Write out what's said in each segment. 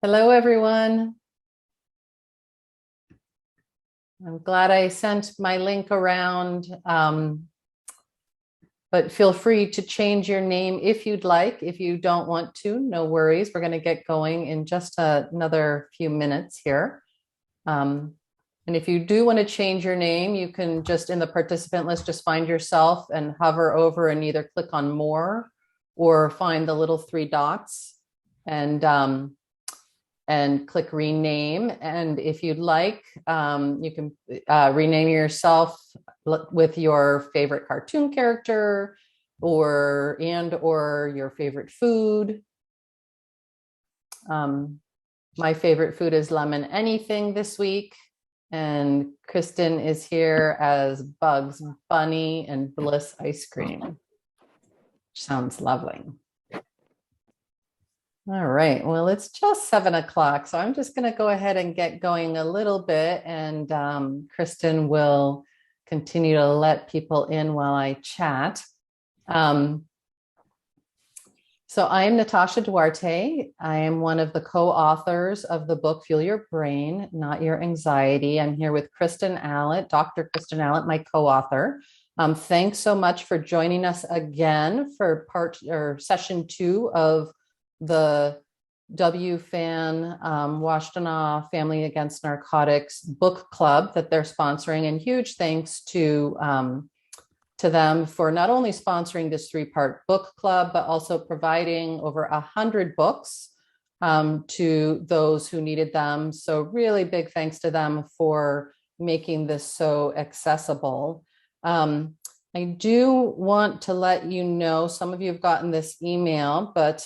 Hello, everyone. I'm glad I sent my link around, but feel free to change your name if you'd like. If you don't want to, no worries. We're going to get going in just another few minutes here. And if you do want to change your name, you can just in the participant list, just find yourself and hover over and either click on more or find the little three dots and click rename. And if you'd like, you can rename yourself with your favorite cartoon character or your favorite food. My favorite food is lemon anything this week. And Kristen is here as Bugs Bunny and Bliss ice cream. Which sounds lovely. All right, well, it's just 7 o'clock, so I'm just going to go ahead and get going a little bit, and Kristen will continue to let people in while I chat. So I am Natasha Duarte. I am one of the co-authors of the book, Fuel Your Brain, Not Your Anxiety. I'm here with Kristen Allett, Dr. Kristen Allett, my co-author. Thanks so much for joining us again for session 2 of the WFAN Washtenaw Family Against Narcotics book club that they're sponsoring, and huge thanks to them for not only sponsoring this 3-part book club, but also providing over 100 books to those who needed them. So really big thanks to them for making this so accessible. I do want to let you know, some of you have gotten this email, but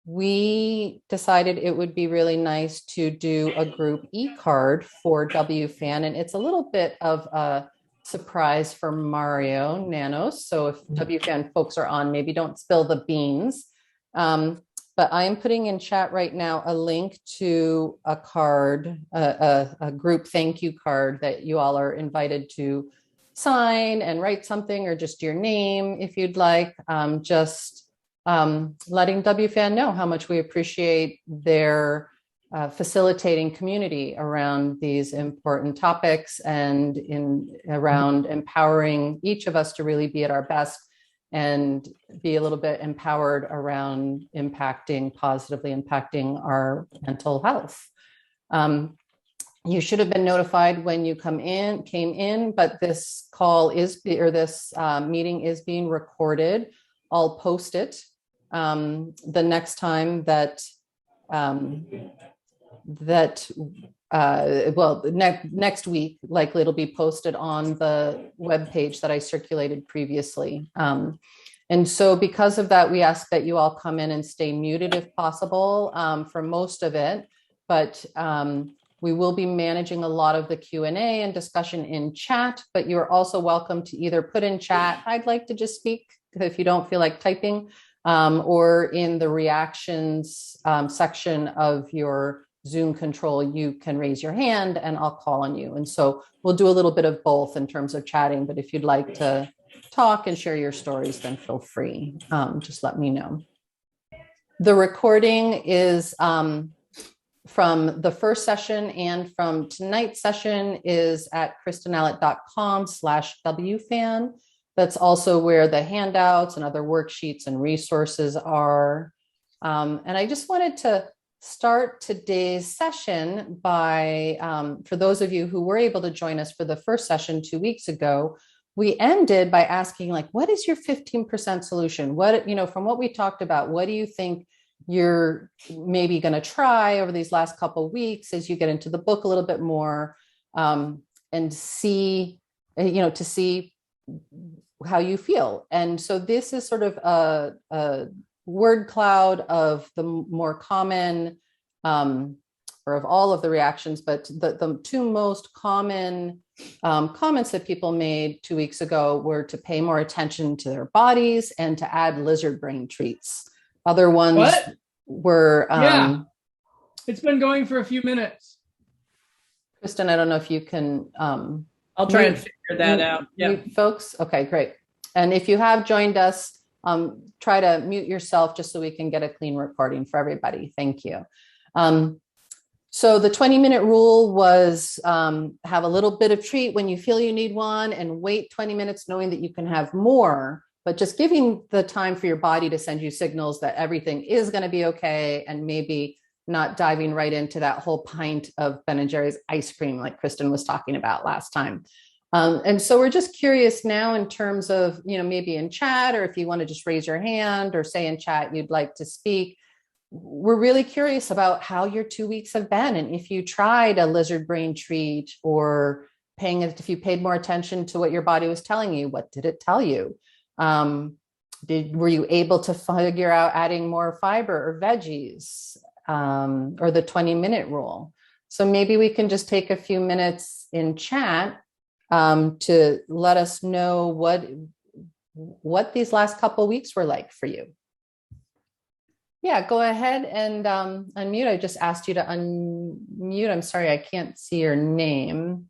we decided it would be really nice to do a group e-card for WFAN, and it's a little bit of a surprise for Mario Nanos. So if WFAN folks are on, maybe don't spill the beans. But I am putting in chat right now a link to a card, a group thank you card that you all are invited to sign and write something, or just your name if you'd like. Letting WFAN know how much we appreciate their facilitating community around these important topics and around empowering each of us to really be at our best and be a little bit empowered around positively impacting our mental health. You should have been notified when you came in, but this meeting is being recorded. I'll post it the next time next week, likely it'll be posted on the webpage that I circulated previously. And so because of that, we ask that you all come in and stay muted if possible for most of it, but we will be managing a lot of the Q&A and discussion in chat, but you're also welcome to either put in chat, I'd like to just speak, if you don't feel like typing, or in the reactions section of your Zoom control, you can raise your hand and I'll call on you. And so we'll do a little bit of both in terms of chatting, but if you'd like to talk and share your stories, then feel free. Just let me know. The recording is from the first session and from tonight's session is at kristenallett.com/WFAN. That's also where the handouts and other worksheets and resources are. And I just wanted to start today's session by, for those of you who were able to join us for the first session 2 weeks ago, we ended by asking, like, what is your 15% solution? From what we talked about, what do you think you're maybe going to try over these last couple of weeks as you get into the book a little bit more, and see, to see how you feel. And so this is sort of a word cloud of the more common, or of all of the reactions, but the 2 most common comments that people made 2 weeks ago were to pay more attention to their bodies and to add lizard brain treats. Other ones were... It's been going for a few minutes. Kristen, I don't know if you can... I'll try and figure that out. Yeah, folks. Okay, great. And if you have joined us, try to mute yourself just so we can get a clean recording for everybody. Thank you. So the 20-minute rule was have a little bit of treat when you feel you need one and wait 20 minutes knowing that you can have more, but just giving the time for your body to send you signals that everything is going to be okay, and maybe not diving right into that whole pint of Ben & Jerry's ice cream like Kristen was talking about last time. And so we're just curious now in terms of, maybe in chat, or if you want to just raise your hand or say in chat you'd like to speak. We're really curious about how your 2 weeks have been, and if you tried a lizard brain treat, or if you paid more attention to what your body was telling you. What did it tell you? Were you able to figure out adding more fiber or veggies, or the 20-minute rule? So maybe we can just take a few minutes in chat to let us know what these last couple of weeks were like for you. Yeah, go ahead and unmute. I just asked you to unmute. I'm sorry, I can't see your name.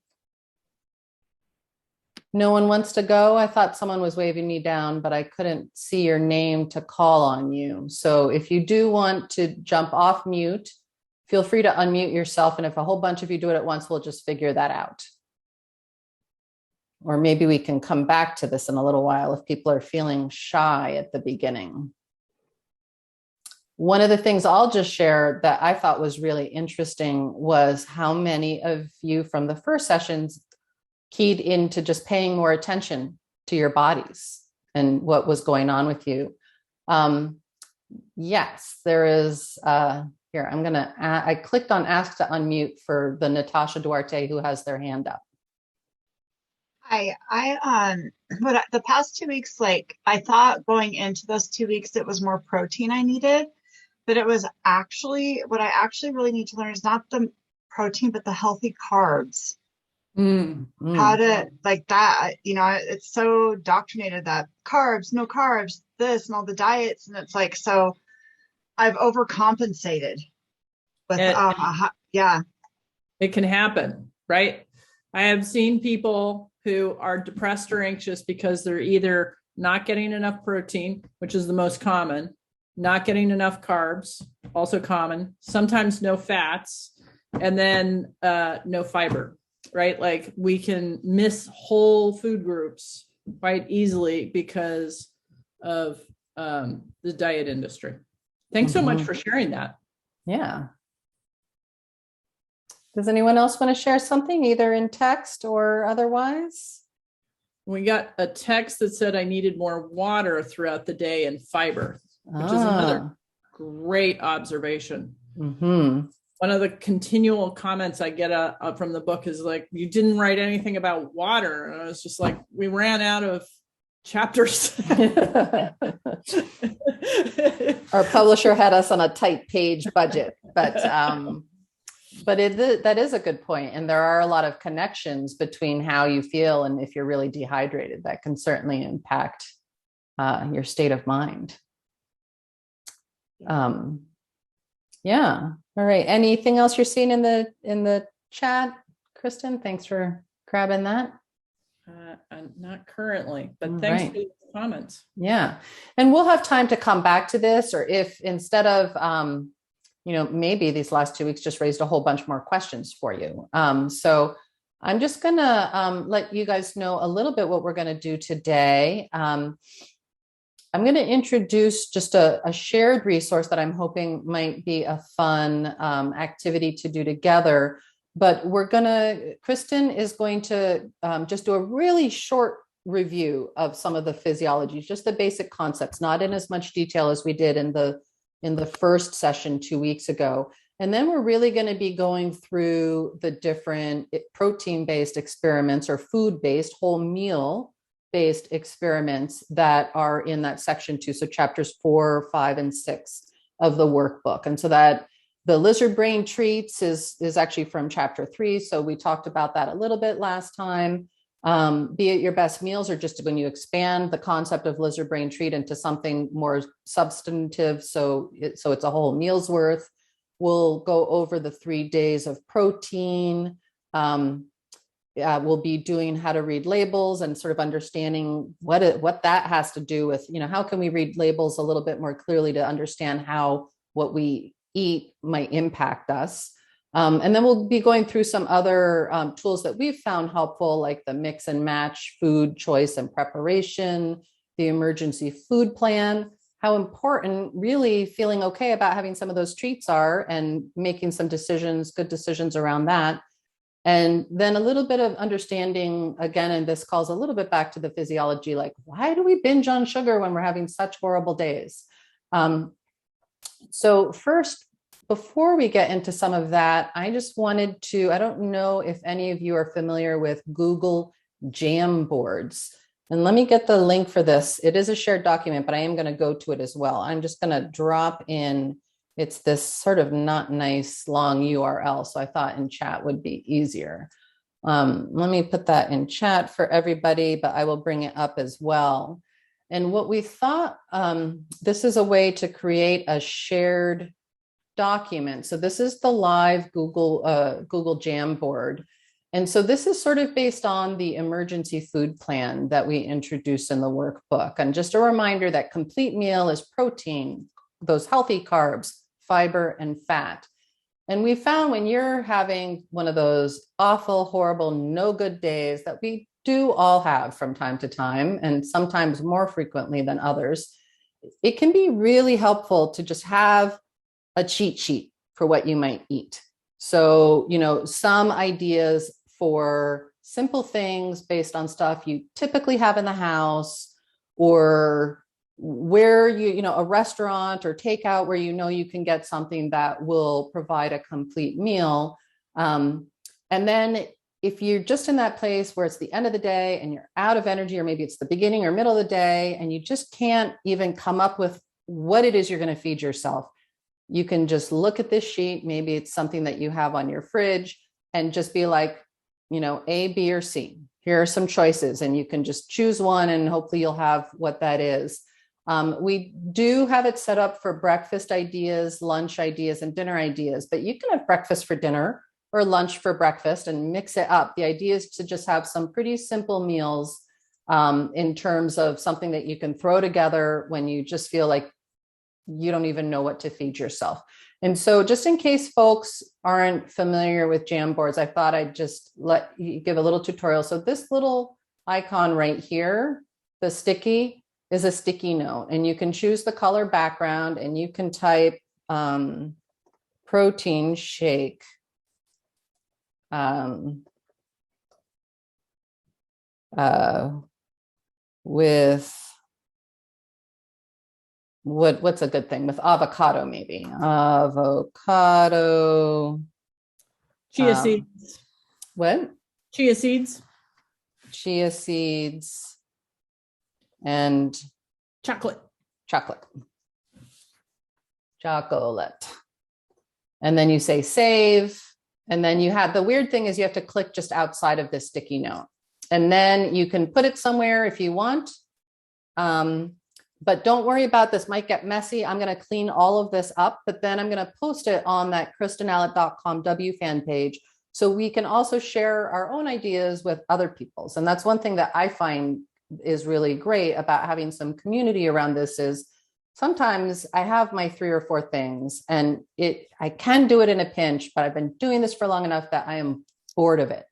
No one wants to go? I thought someone was waving me down, but I couldn't see your name to call on you. So if you do want to jump off mute, feel free to unmute yourself. And if a whole bunch of you do it at once, we'll just figure that out. Or maybe we can come back to this in a little while if people are feeling shy at the beginning. One of the things I'll just share that I thought was really interesting was how many of you from the first sessions keyed into just paying more attention to your bodies and what was going on with you. Yes, there is, here, I clicked on ask to unmute for the Natasha Duarte who has their hand up. Hi, but the past 2 weeks, I thought going into those 2 weeks, it was more protein I needed, but it was actually, what I actually really need to learn is not the protein, but the healthy carbs. How to, that, it's so indoctrinated that carbs, no carbs, this and all the diets. And it's so I've overcompensated with, yeah. It can happen, right? I have seen people who are depressed or anxious because they're either not getting enough protein, which is the most common, not getting enough carbs, also common, sometimes no fats, and then no fiber, right? We can miss whole food groups quite easily because of the diet industry. Thanks so much for sharing that. Yeah. Does anyone else want to share something, either in text or otherwise? We got a text that said I needed more water throughout the day and fiber, which is another great observation. One of the continual comments I get from the book is you didn't write anything about water. And I was just we ran out of chapters. Our publisher had us on a tight page budget, but that is a good point. And there are a lot of connections between how you feel and if you're really dehydrated, that can certainly impact your state of mind. Yeah. All right. Anything else you're seeing in the chat, Kristen? Thanks for grabbing that. Not currently, but thanks for the comments. Yeah. And we'll have time to come back to this, or if instead of, maybe these last 2 weeks just raised a whole bunch more questions for you. So I'm just going to let you guys know a little bit what we're going to do today. I'm going to introduce just a shared resource that I'm hoping might be a fun activity to do together. But Kristen is going to just do a really short review of some of the physiology, just the basic concepts, not in as much detail as we did in the first session 2 weeks ago. And then we're really going to be going through the different protein-based experiments or food-based, whole meal-based experiments that are in that section 2. So chapters 4, 5, and 6 of the workbook. And so that the lizard brain treats is actually from chapter 3. So we talked about that a little bit last time. Be it your best meals, or just when you expand the concept of lizard brain treat into something more substantive. So it's a whole meal's worth. We'll go over the 3 days of protein. We'll be doing how to read labels and sort of understanding what that has to do with, how can we read labels a little bit more clearly to understand what we eat might impact us. And then we'll be going through some other tools that we've found helpful, like the mix and match food choice and preparation, the emergency food plan, how important really feeling okay about having some of those treats are and making some decisions, good decisions around that. And then a little bit of understanding, again, and this calls a little bit back to the physiology, like why do we binge on sugar when we're having such horrible days? So first, before we get into some of that, I just wanted to, I don't know if any of you are familiar with Google Jamboards. And let me get the link for this. It is a shared document, but I am going to go to it as well. I'm just going to drop in, it's this sort of not nice long URL. So I thought in chat would be easier. Let me put that in chat for everybody, but I will bring it up as well. And what we thought, this is a way to create a shared document. So this is the live Google Jamboard. And so this is sort of based on the emergency food plan that we introduced in the workbook. And just a reminder that complete meal is protein, those healthy carbs, fiber, and fat. And we found when you're having one of those awful, horrible, no good days that we do all have from time to time, and sometimes more frequently than others, it can be really helpful to just have a cheat sheet for what you might eat. So, some ideas for simple things based on stuff you typically have in the house, or where a restaurant or takeout where you can get something that will provide a complete meal. And then if you're just in that place where it's the end of the day and you're out of energy, or maybe it's the beginning or middle of the day, and you just can't even come up with what it is you're going to feed yourself, you can just look at this sheet. Maybe it's something that you have on your fridge and just be like, A, B, or C. Here are some choices, and you can just choose one and hopefully you'll have what that is. We do have it set up for breakfast ideas, lunch ideas, and dinner ideas, but you can have breakfast for dinner or lunch for breakfast and mix it up. The idea is to just have some pretty simple meals in terms of something that you can throw together when you just feel like you don't even know what to feed yourself. And so just in case folks aren't familiar with Jamboards, I thought I'd just let you give a little tutorial. So this little icon right here, the sticky, is a sticky note, and you can choose the color background, and you can type protein shake. With what's a good thing with avocado, maybe avocado, Chia seeds. What? Chia seeds. Chia seeds and Chocolate. And then you say save. And then you have, the weird thing is you have to click just outside of this sticky note. And then you can put it somewhere if you want. But don't worry about this, might get messy. I'm going to clean all of this up, but then I'm going to post it on that KristenAllett.com WFAN page. So we can also share our own ideas with other people's. And that's one thing that I find is really great about having some community around this is sometimes I have my 3 or 4 things and I can do it in a pinch, but I've been doing this for long enough that I am bored of it.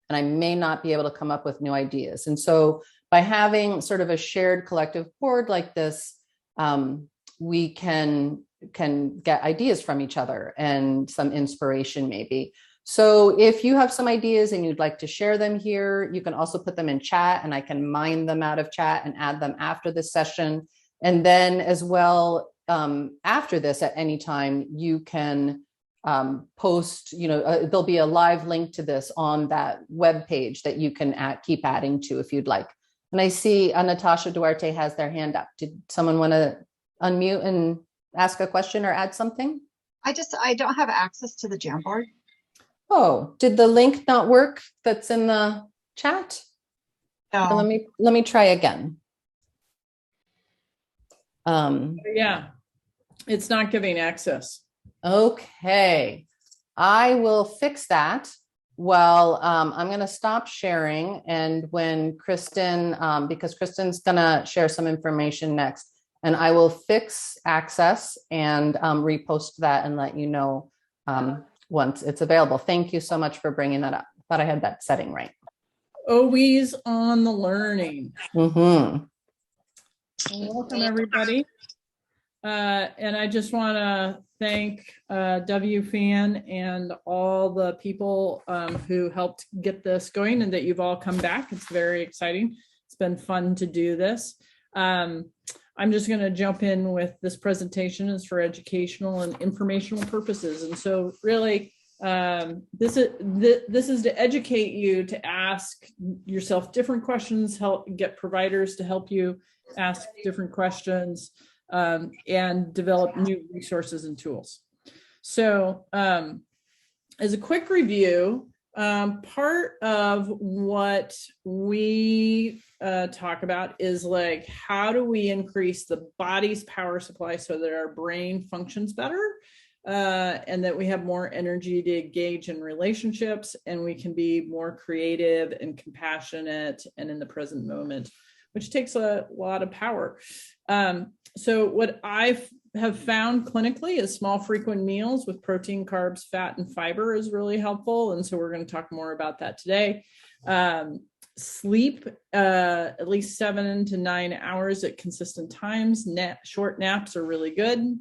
And I may not be able to come up with new ideas. And so by having sort of a shared collective board like this, we can get ideas from each other and some inspiration maybe. So if you have some ideas and you'd like to share them here, you can also put them in chat and I can mine them out of chat and add them after this session. And then as well, after this at any time, you can post, there'll be a live link to this on that web page that you can keep adding to if you'd like. And I see Natasha Duarte has their hand up. Did someone want to unmute and ask a question or add something? I don't have access to the Jamboard. Oh, did the link not work that's in the chat? No. Let me try again. Yeah, it's not giving access. Okay, I will fix that. Well, I'm going to stop sharing. And when Kristen, because Kristen's going to share some information next, And I will fix access and repost that and let you know once it's available. Thank you so much for bringing that up. Thought I had that setting right. Always on the learning. Mm-hmm. Welcome, everybody. And I just want to thank WFAN and all the people who helped get this going and that you've all come back. It's very exciting. It's been fun to do this. I'm just going to jump in with this presentation is for educational and informational purposes. And so really, this is to educate you to ask yourself different questions, help get providers to help you ask different questions, and develop new resources and tools. So as a quick review, part of what we talk about is like, how do we increase the body's power supply so that our brain functions better, and that we have more energy to engage in relationships, and we can be more creative and compassionate and in the present moment, which takes a lot of power. So what I have found clinically is small frequent meals with protein, carbs, fat, and fiber is really helpful. And so we're going to talk more about that today. Sleep at least 7 to 9 hours at consistent times. Short naps are really good.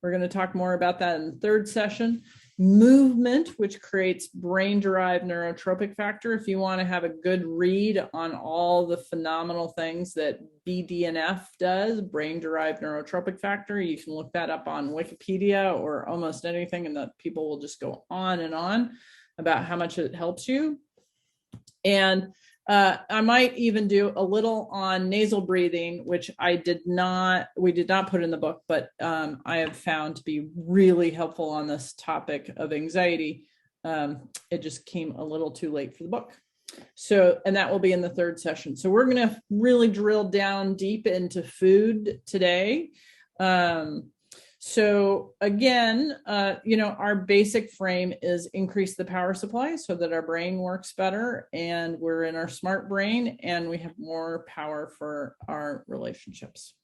We're going to talk more about that in the third session. Movement, which creates brain-derived neurotropic factor. If you want to have a good read on all the phenomenal things that BDNF does, brain-derived neurotropic factor, you can look that up on Wikipedia or almost anything, and that people will just go on and on about how much it helps you. And I might even do a little on nasal breathing, which we did not put in the book, but I have found to be really helpful on this topic of anxiety. It just came a little too late for the book. So, and that will be in the third session. So we're going to really drill down deep into food today. So again, our basic frame is increase the power supply so that our brain works better and we're in our smart brain and we have more power for our relationships.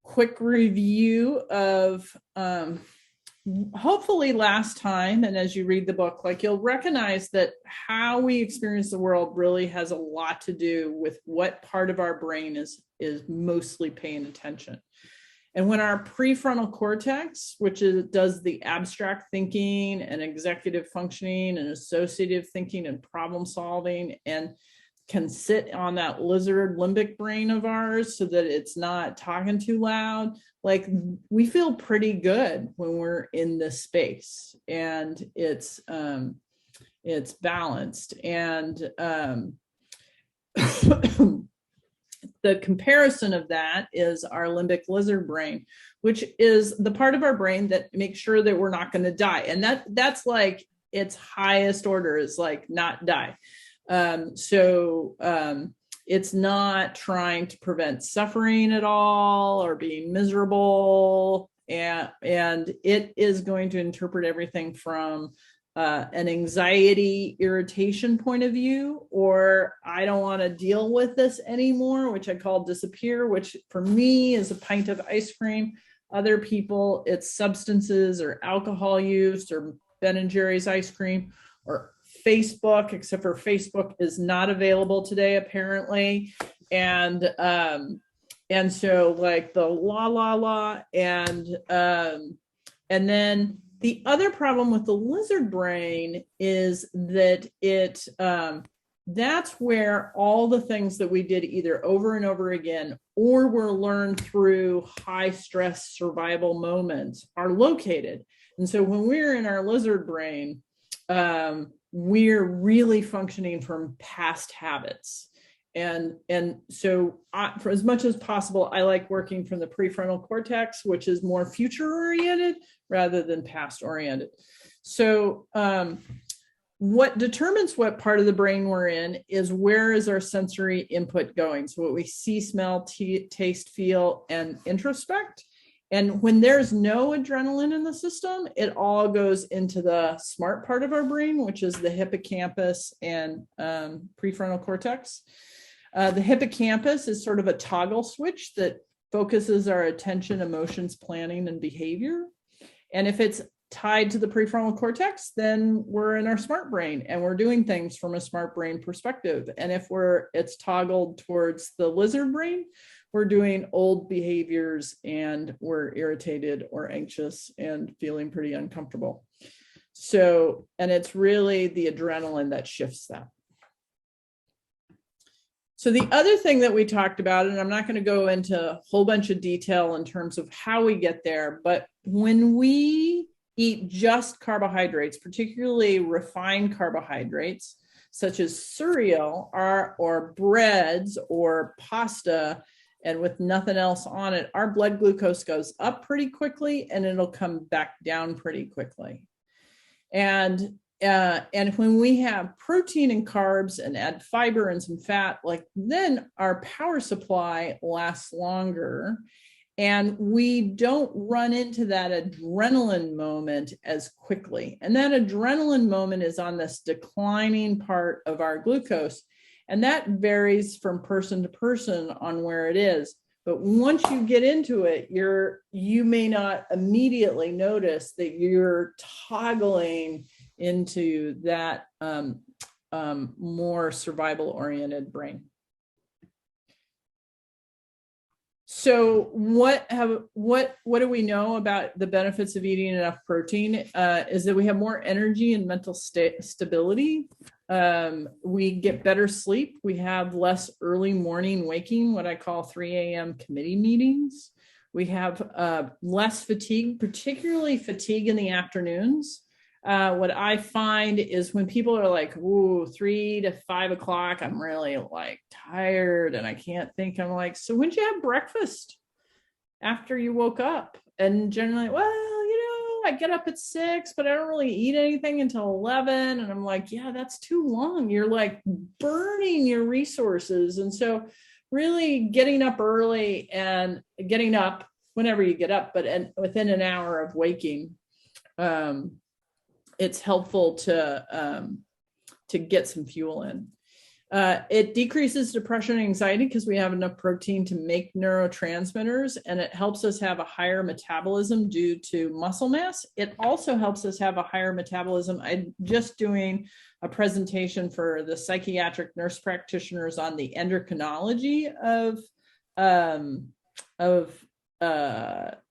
Quick review of hopefully last time, and as you read the book, like you'll recognize that how we experience the world really has a lot to do with what part of our brain is mostly paying attention. And when our prefrontal cortex, which does the abstract thinking and executive functioning and associative thinking and problem solving, and can sit on that lizard limbic brain of ours so that it's not talking too loud, like we feel pretty good when we're in this space and it's balanced. And the comparison of that is our limbic lizard brain, which is the part of our brain that makes sure that we're not going to die. And that's like its highest order is like not die. It's not trying to prevent suffering at all or being miserable. And it is going to interpret everything from an anxiety, irritation point of view, or I don't want to deal with this anymore, which I call disappear, which for me is a pint of ice cream. Other people, it's substances or alcohol use or Ben & Jerry's ice cream or Facebook, except for Facebook is not available today, apparently. And so like the la, and then the other problem with the lizard brain is that that's where all the things that we did either over and over again or were learned through high stress survival moments are located. And so when we're in our lizard brain, we're really functioning from past habits. And so for as much as possible, I like working from the prefrontal cortex, which is more future oriented rather than past oriented. So what determines what part of the brain we're in is where is our sensory input going. So what we see, smell, taste, feel, and introspect. And when there's no adrenaline in the system, it all goes into the smart part of our brain, which is the hippocampus and prefrontal cortex. The hippocampus is sort of a toggle switch that focuses our attention, emotions, planning, and behavior. And if it's tied to the prefrontal cortex, then we're in our smart brain and we're doing things from a smart brain perspective. And if it's toggled towards the lizard brain, we're doing old behaviors and we're irritated or anxious and feeling pretty uncomfortable. So, and it's really the adrenaline that shifts that. So the other thing that we talked about, and I'm not going to go into a whole bunch of detail in terms of how we get there, but when we eat just carbohydrates, particularly refined carbohydrates, such as cereal or breads or pasta, and with nothing else on it, our blood glucose goes up pretty quickly and it'll come back down pretty quickly. And when we have protein and carbs and add fiber and some fat, then our power supply lasts longer. And we don't run into that adrenaline moment as quickly. And that adrenaline moment is on this declining part of our glucose. And that varies from person to person on where it is. But once you get into it, you may not immediately notice that you're toggling into that more survival-oriented brain. So what do we know about the benefits of eating enough protein? Is that we have more energy and mental stability. We get better sleep. We have less early morning waking, what I call 3 a.m. committee meetings. We have less fatigue, particularly fatigue in the afternoons. What I find is when people are like, ooh, 3 to 5 o'clock, I'm really tired and I can't think. I'm like, so when'd you have breakfast after you woke up? And generally, well, I get up at 6, but I don't really eat anything until 11. And I'm like, yeah, that's too long. You're burning your resources. And so really getting up early and getting up whenever you get up, but within an hour of waking, it's helpful to get some fuel in. It decreases depression and anxiety because we have enough protein to make neurotransmitters, and it helps us have a higher metabolism due to muscle mass. It also helps us have a higher metabolism. I'm just doing a presentation for the psychiatric nurse practitioners on the endocrinology of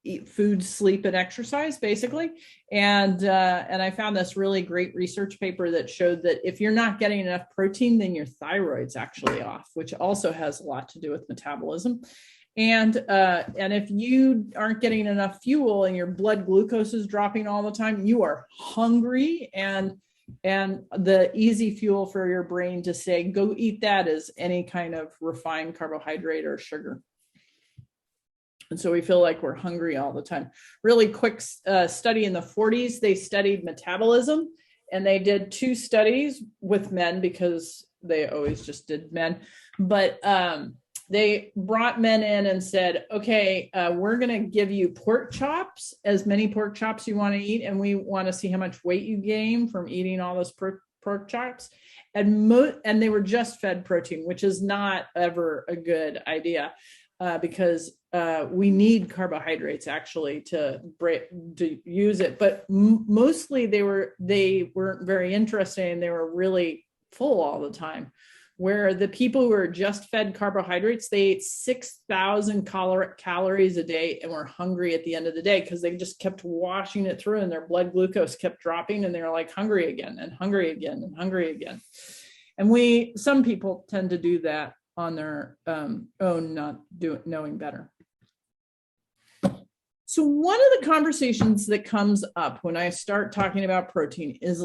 eat, food, sleep, and exercise, basically. And I found this really great research paper that showed that if you're not getting enough protein, then your thyroid's actually off, which also has a lot to do with metabolism. And if you aren't getting enough fuel and your blood glucose is dropping all the time, you are hungry, and the easy fuel for your brain to say, go eat that, is any kind of refined carbohydrate or sugar. And so we feel like we're hungry all the time. Really quick study in the 40s, they studied metabolism, and they did 2 studies with men because they always just did men. But they brought men in and said, okay, we're going to give you pork chops, as many pork chops you want to eat. And we want to see how much weight you gain from eating all those pork chops. And they were just fed protein, which is not ever a good idea. Because we need carbohydrates actually to use it, but mostly they weren't very interested, and they were really full all the time. Where the people who were just fed carbohydrates, they ate 6,000 calories a day and were hungry at the end of the day because they just kept washing it through, and their blood glucose kept dropping, and they were hungry again and hungry again and hungry again. And some people tend to do that on their own, not knowing better. So one of the conversations that comes up when I start talking about protein is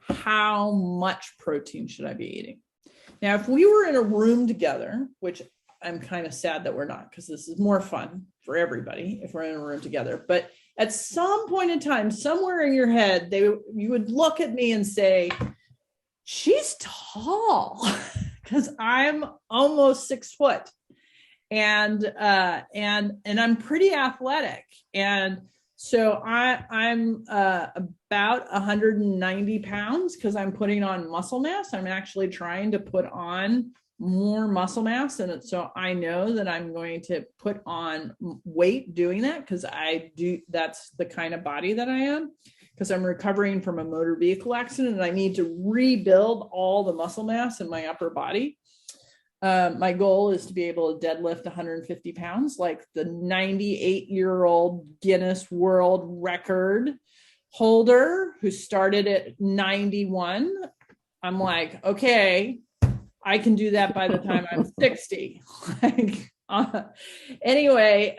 how much protein should I be eating? Now, if we were in a room together, which I'm kind of sad that we're not, because this is more fun for everybody if we're in a room together, but at some point in time, somewhere in your head, you would look at me and say, she's tall. Because I'm almost 6 foot, and I'm pretty athletic, and so I'm about 190 pounds because I'm putting on muscle mass. I'm actually trying to put on more muscle mass. And so I know that I'm going to put on weight doing that, because that's the kind of body that I am, because I'm recovering from a motor vehicle accident and I need to rebuild all the muscle mass in my upper body. My goal is to be able to deadlift 150 pounds, like the 98-year-old Guinness World Record holder who started at 91. I'm like, okay, I can do that by the time I'm 60. Anyway,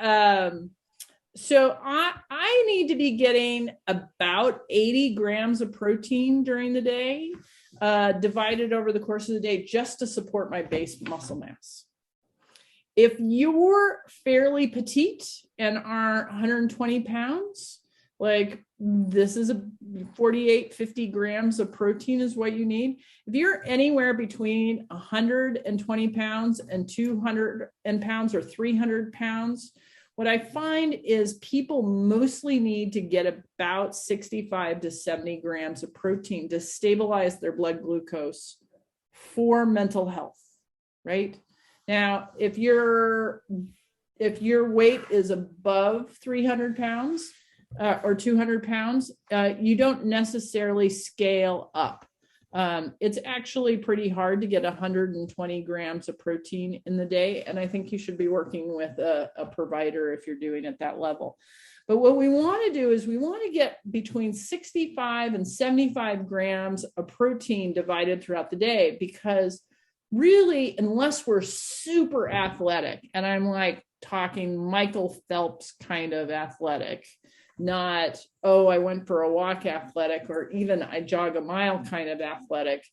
so I need to be getting about 80 grams of protein during the day, divided over the course of the day, just to support my base muscle mass. If you're fairly petite and are 120 pounds, like this is a 48, 50 grams of protein is what you need. If you're anywhere between 120 pounds and 200 pounds or 300 pounds, what I find is people mostly need to get about 65 to 70 grams of protein to stabilize their blood glucose for mental health, right? Now, if your weight is above 300 pounds, or 200 pounds, you don't necessarily scale up. It's actually pretty hard to get 120 grams of protein in the day. And I think you should be working with a provider if you're doing it that level. But what we want to do is we want to get between 65 and 75 grams of protein divided throughout the day, because really, unless we're super athletic, and I'm like talking Michael Phelps kind of athletic, not, oh, I went for a walk athletic, or even I jog a mile kind of athletic,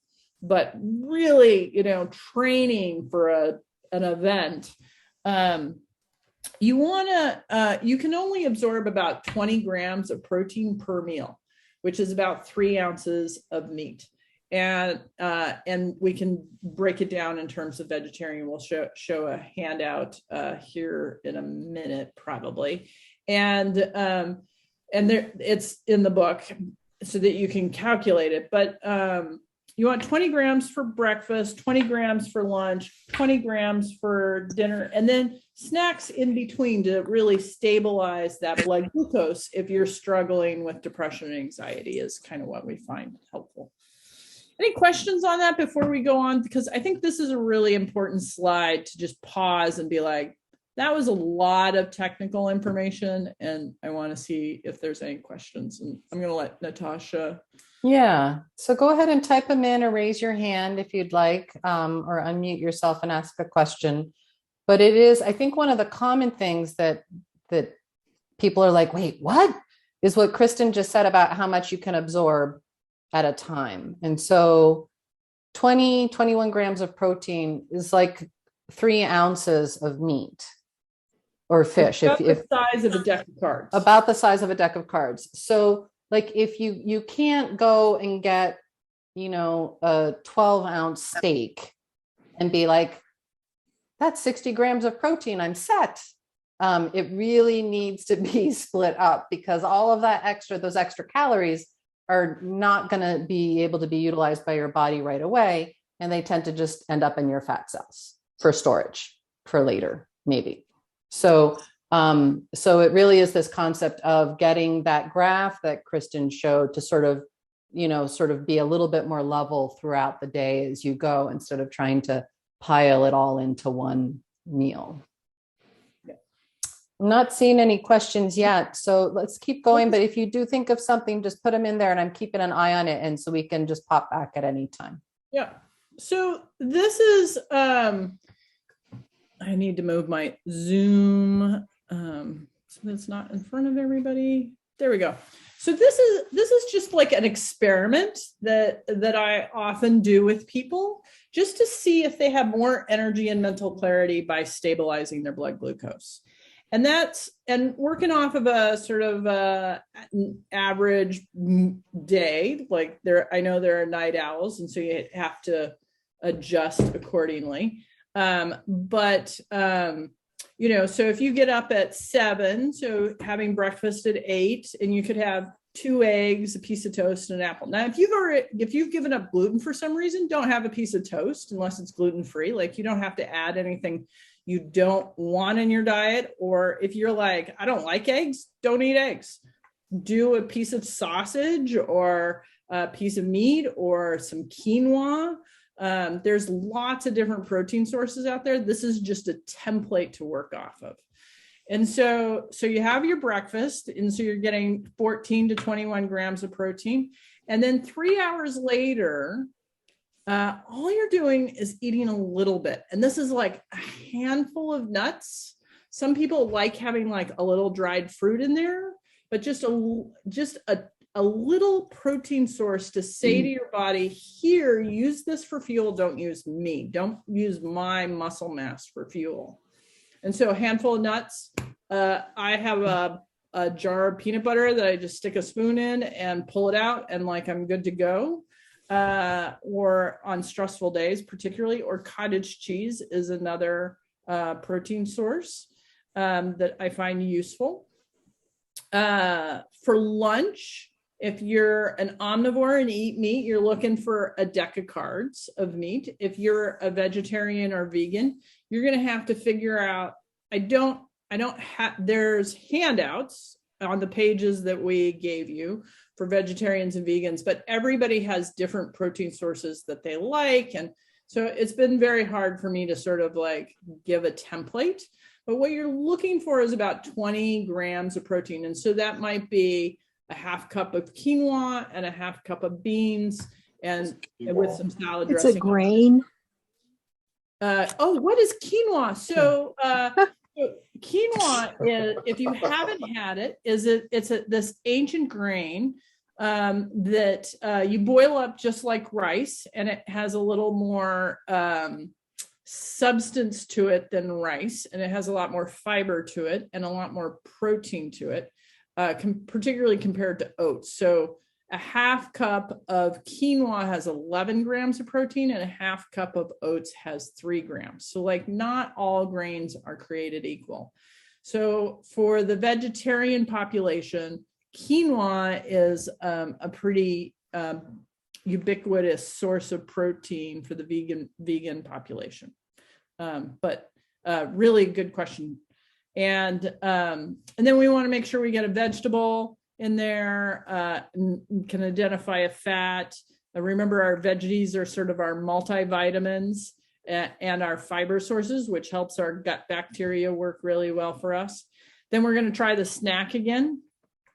but really, training for an event. You can only absorb about 20 grams of protein per meal, which is about 3 ounces of meat. And we can break it down in terms of vegetarian. We'll show a handout here in a minute, probably. And there, it's in the book so that you can calculate it. But you want 20 grams for breakfast, 20 grams for lunch, 20 grams for dinner, and then snacks in between to really stabilize that blood glucose if you're struggling with depression and anxiety, is kind of what we find helpful. Any questions on that before we go on? Because I think this is a really important slide to just pause and be like, that was a lot of technical information, and I want to see if there's any questions. And I'm going to let Natasha. Yeah. So go ahead and type them in or raise your hand if you'd like, or unmute yourself and ask a question. But it is, I think, one of the common things that people are like, wait, what? Is what Kristen just said about how much you can absorb at a time. And so 21 grams of protein is like 3 ounces of meat or fish. About the size of a deck of cards. About the size of a deck of cards. So like if you can't go and get, a 12-ounce steak and be like, that's 60 grams of protein, I'm set. It really needs to be split up, because all of those extra calories are not going to be able to be utilized by your body right away. And they tend to just end up in your fat cells for storage for later, maybe. So it really is this concept of getting that graph that Kristen showed to sort of be a little bit more level throughout the day as you go, instead of trying to pile it all into one meal. I'm not seeing any questions yet, so let's keep going. But if you do think of something, just put them in there and I'm keeping an eye on it. And so we can just pop back at any time. Yeah. So this is, I need to move my Zoom so that's not in front of everybody. There we go. So this is just like an experiment that I often do with people, just to see if they have more energy and mental clarity by stabilizing their blood glucose. And working off of a sort of average day, like I know there are night owls, and so you have to adjust accordingly. So if you get up at 7, so having breakfast at 8, and you could have 2 eggs, a piece of toast, and an apple. Now, if you've given up gluten for some reason, don't have a piece of toast unless it's gluten-free. Like, you don't have to add anything you don't want in your diet. Or if you're like, I don't like eggs, don't eat eggs. Do a piece of sausage or a piece of meat or some quinoa. There's lots of different protein sources out there. This is just a template to work off of. And so you have your breakfast, and so you're getting 14 to 21 grams of protein. And then 3 hours later, all you're doing is eating a little bit. And this is like a handful of nuts. Some people like having like a little dried fruit in there, but just a little protein source to say to your body, here, use this for fuel. Don't use me. Don't use my muscle mass for fuel. And so a handful of nuts. I have a jar of peanut butter that I just stick a spoon in and pull it out, and like I'm good to go. Or on stressful days, particularly, or cottage cheese is another protein source that I find useful. For lunch, if you're an omnivore and eat meat, you're looking for a deck of cards of meat. If you're a vegetarian or vegan, you're going to have to figure out, there's handouts on the pages that we gave you for vegetarians and vegans, but everybody has different protein sources that they like. And so it's been very hard for me to sort of like give a template, but what you're looking for is about 20 grams of protein. And so that might be a half cup of quinoa and a half cup of beans and with some salad dressing. It's a grain. What is quinoa? So quinoa is, if you haven't had it, it's this ancient grain that you boil up just like rice, and it has a little more substance to it than rice, and it has a lot more fiber to it and a lot more protein to it. Particularly compared to oats. So a half cup of quinoa has 11 grams of protein, and a half cup of oats has 3 grams. So like not all grains are created equal. So for the vegetarian population, quinoa is a pretty ubiquitous source of protein for the vegan population. But really good question. And then we want to make sure we get a vegetable in there, can identify a fat. Remember, our veggies are sort of our multivitamins and our fiber sources, which helps our gut bacteria work really well for us. Then we're going to try the snack again.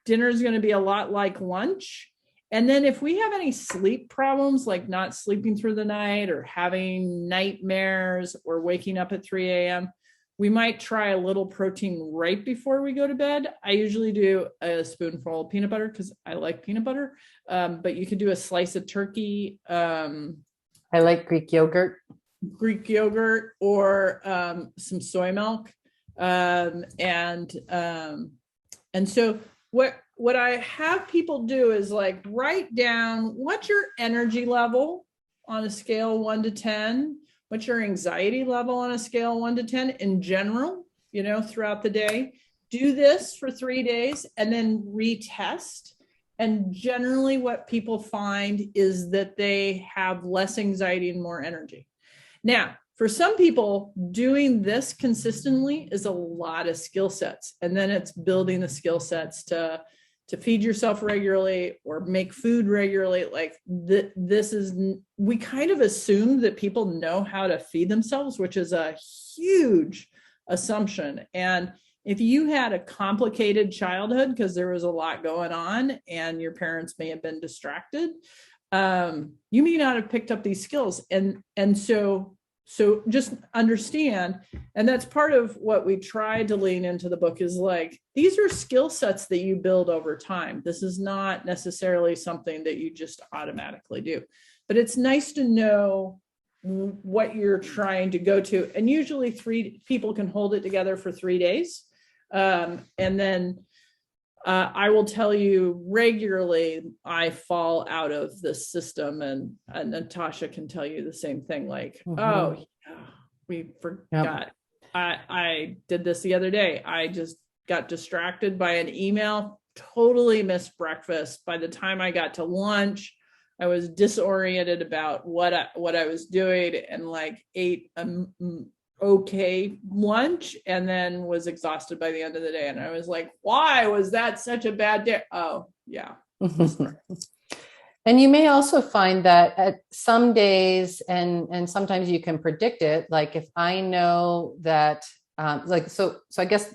Dinner is going to be a lot like lunch. And then if we have any sleep problems, like not sleeping through the night or having nightmares or waking up at 3 a.m., we might try a little protein right before we go to bed. I usually do a spoonful of peanut butter because I like peanut butter, but you could do a slice of turkey. I like Greek yogurt or some soy milk. And so what I have people do is like write down what's your energy level on a scale 1 to 10. What's your anxiety level on a scale 1 to 10 in general, throughout the day? Do this for 3 days and then retest. And generally what people find is that they have less anxiety and more energy. Now, for some people, doing this consistently is a lot of skill sets. And then it's building the skill sets to feed yourself regularly or make food regularly. Like we kind of assume that people know how to feed themselves, which is a huge assumption. And if you had a complicated childhood because there was a lot going on and your parents may have been distracted, you may not have picked up these skills. And so just understand, and that's part of what we tried to lean into the book is like, these are skill sets that you build over time. This is not necessarily something that you just automatically do, but it's nice to know what you're trying to go to. And usually 3 people can hold it together for 3 days. And then I will tell you regularly, I fall out of the system, and Natasha can tell you the same thing. Like, oh, yeah, we forgot. Yep. I did this the other day. I just got distracted by an email totally missed breakfast. By the time I got to lunch, I was disoriented about what I was doing, and like ate okay lunch and then was exhausted by the end of the day. And I was like, why was that such a bad day? Oh, yeah. And you may also find that at some days, and sometimes you can predict it. Like if I know that, so I guess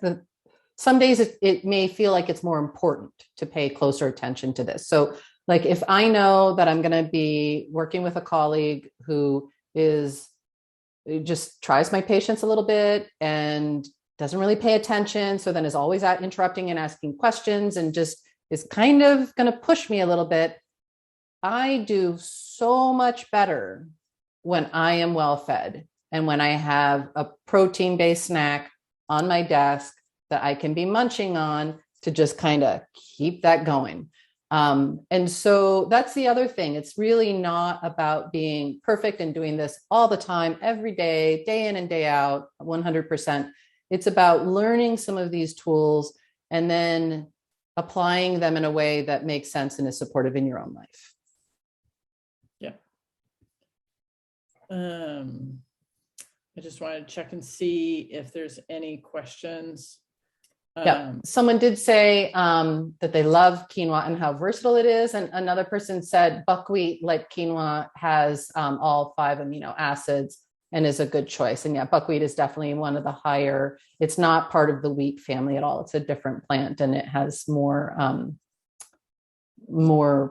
some days it may feel like it's more important to pay closer attention to this. So like if I know that I'm going to be working with a colleague who just tries my patience a little bit and doesn't really pay attention, so then is always interrupting and asking questions and just is kind of going to push me a little bit, I do so much better when I am well fed and when I have a protein-based snack on my desk that I can be munching on to just kind of keep that going. And so that's the other thing. It's really not about being perfect and doing this all the time, every day, day in and day out, 100%. It's about learning some of these tools and then applying them in a way that makes sense and is supportive in your own life. Yeah. I just wanted to check and see if there's any questions. Yeah, someone did say that they love quinoa and how versatile it is. And another person said buckwheat, like quinoa, has all 5 amino acids and is a good choice. And yeah, buckwheat is definitely one of the higher. It's not part of the wheat family at all. It's a different plant, and it has more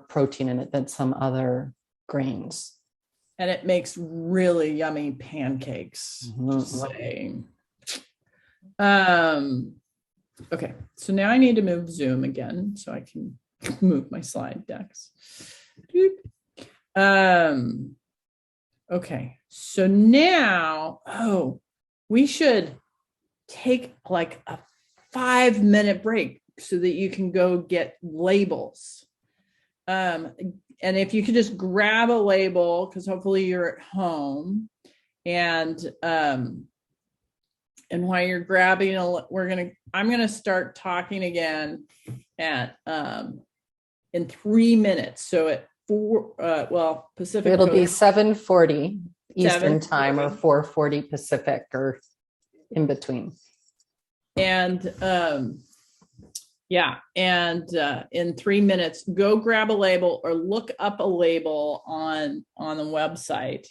protein in it than some other grains. And it makes really yummy pancakes. Mm-hmm. Just saying. Okay, so now I need to move Zoom again so I can move my slide decks. Okay, so now, we should take like a 5-minute break so that you can go get labels. And if you could just grab a label, because hopefully you're at home, and while you're grabbing, I'm gonna start talking again at in 3 minutes. So at 4, Pacific. It'll be 7:40 Eastern time or 4:40 Pacific or in between. And in 3 minutes, go grab a label or look up a label on the website,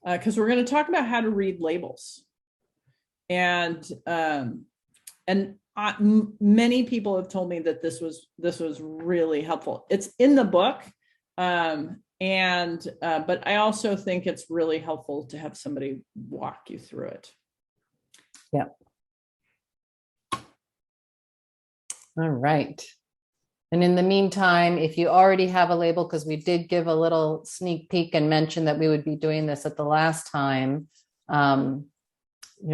because we're going to talk about how to read labels. And many people have told me that this was really helpful. It's in the book, but I also think it's really helpful to have somebody walk you through it. Yeah. All right. And in the meantime, if you already have a label, because we did give a little sneak peek and mention that we would be doing this at the last time,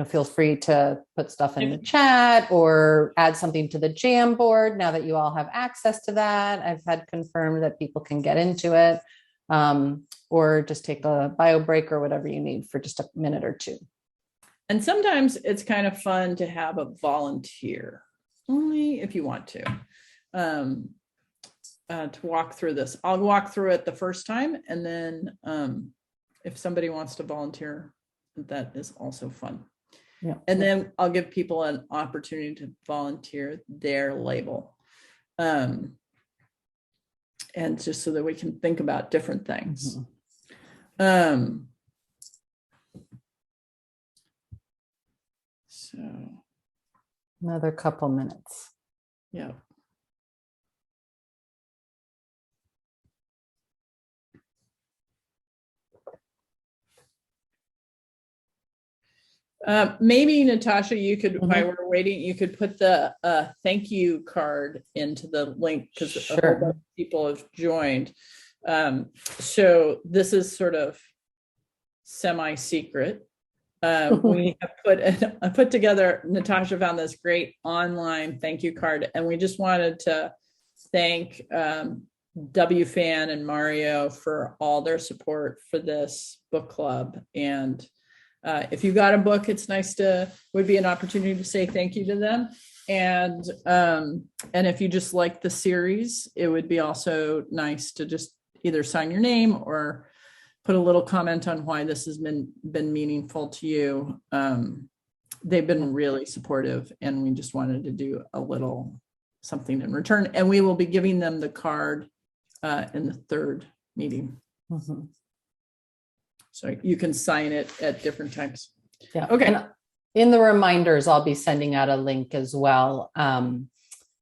feel free to put stuff in the chat or add something to the Jamboard now that you all have access to that. I've had confirmed that people can get into it, or just take a bio break or whatever you need for just a minute or two. And sometimes it's kind of fun to have a volunteer, only if you want to walk through this. I'll walk through it the first time, and then if somebody wants to volunteer, that is also fun. Yeah. And then I'll give people an opportunity to volunteer their label. And just so that we can think about different things. Mm-hmm. So another couple minutes. Yeah. Maybe Natasha, you could, while we're waiting, you could put the thank you card into the link, because a whole bunch of people have joined. So this is sort of semi-secret. We have put together, Natasha found this great online thank you card, and we just wanted to thank WFAN and Mario for all their support for this book club. And if you got a book, it's nice would be an opportunity to say thank you to them. And if you just like the series, it would be also nice to just either sign your name or put a little comment on why this has been meaningful to you. They've been really supportive, and we just wanted to do a little something in return. And we will be giving them the card in the third meeting. Mm-hmm. So you can sign it at different times. Yeah. Okay. And in the reminders, I'll be sending out a link as well.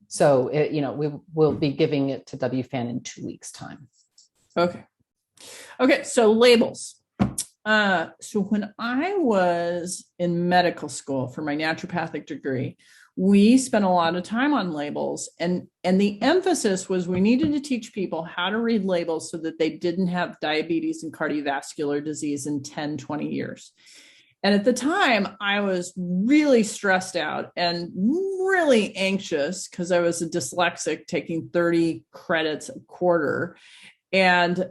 So we will be giving it to WFAN in 2 weeks' time. Okay. So labels. So when I was in medical school for my naturopathic degree, we spent a lot of time on labels, and the emphasis was we needed to teach people how to read labels so that they didn't have diabetes and cardiovascular disease in 10, 20 years. And at the time, I was really stressed out and really anxious because I was a dyslexic taking 30 credits a quarter and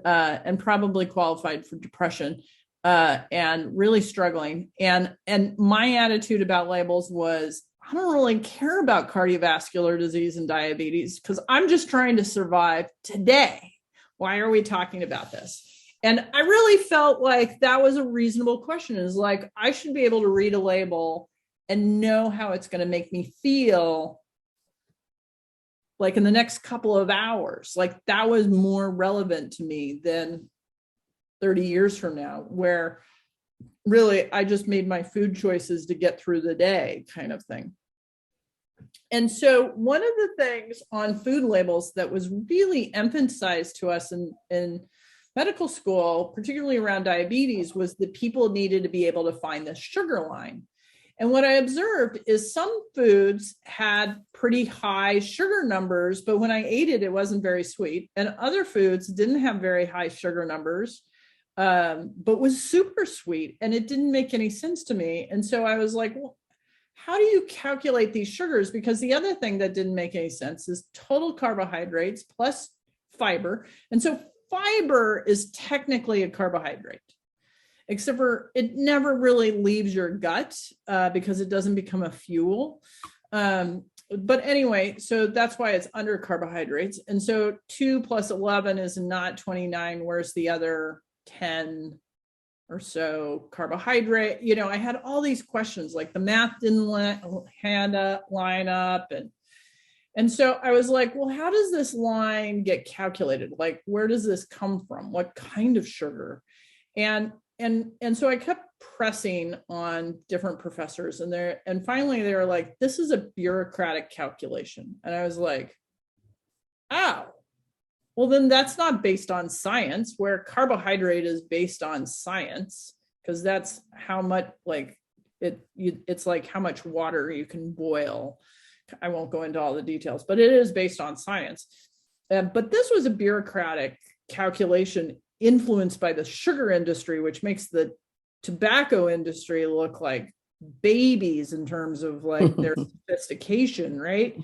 probably qualified for depression. And really struggling. And my attitude about labels was, I don't really care about cardiovascular disease and diabetes because I'm just trying to survive today. Why are we talking about this? And I really felt like that was a reasonable question. Is like, I should be able to read a label and know how it's going to make me feel like in the next couple of hours. Like that was more relevant to me than 30 years from now, where really I just made my food choices to get through the day kind of thing. And so one of the things on food labels that was really emphasized to us in medical school, particularly around diabetes, was that people needed to be able to find the sugar line. And what I observed is some foods had pretty high sugar numbers, but when I ate it, it wasn't very sweet. And other foods didn't have very high sugar numbers, but was super sweet, and it didn't make any sense to me. And so I was like, well, how do you calculate these sugars? Because the other thing that didn't make any sense is total carbohydrates plus fiber. And so fiber is technically a carbohydrate, except for it never really leaves your gut because it doesn't become a fuel. But anyway, so that's why it's under carbohydrates. And so 2 plus 11 is not 29, whereas the other 10 or so carbohydrate. I had all these questions, like the math didn't line up. And so I was like, well, how does this line get calculated? Like, where does this come from? What kind of sugar? And so I kept pressing on different professors, and finally they were like, this is a bureaucratic calculation. And I was like, oh, well, then that's not based on science, where carbohydrate is based on science, because that's how much, like it's like how much water you can boil. I won't go into all the details, but it is based on science. But this was a bureaucratic calculation influenced by the sugar industry, which makes the tobacco industry look like babies in terms of like their sophistication, right?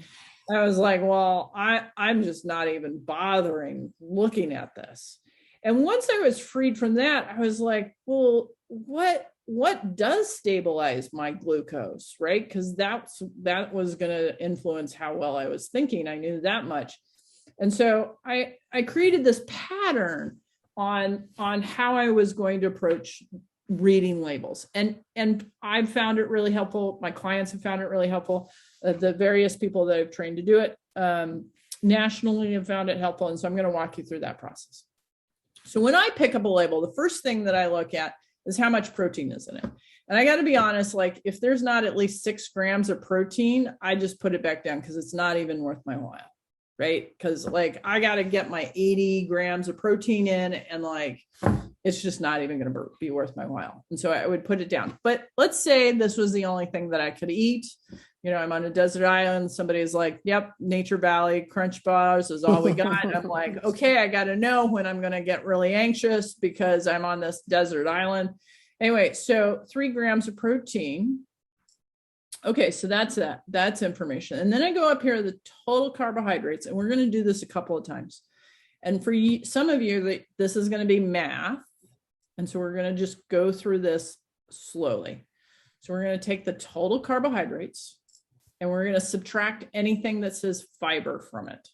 I was like, well, I'm just not even bothering looking at this. And once I was freed from that, I was like, well, what does stabilize my glucose, right? Because that was going to influence how well I was thinking. I knew that much. And so I created this pattern on how I was going to approach reading labels. And I've found it really helpful. My clients have found it really helpful. The various people that I've trained to do it nationally have found it helpful. And so I'm going to walk you through that process. So when I pick up a label, the first thing that I look at is how much protein is in it. And I got to be honest, like if there's not at least 6 grams of protein, I just put it back down because it's not even worth my while, right? Because like I got to get my 80 grams of protein in, and like it's just not even going to be worth my while. And so I would put it down. But let's say this was the only thing that I could eat. I'm on a desert island. Somebody's like, yep, Nature Valley Crunch Bars is all we got. And I'm like, okay, I got to know when I'm going to get really anxious because I'm on this desert island. Anyway, so 3 grams of protein. Okay, so that's information. And then I go up here, the total carbohydrates, and we're going to do this a couple of times. And for some of you, this is going to be math. And so we're going to just go through this slowly. So we're going to take the total carbohydrates. and we're going to subtract anything that says fiber from it.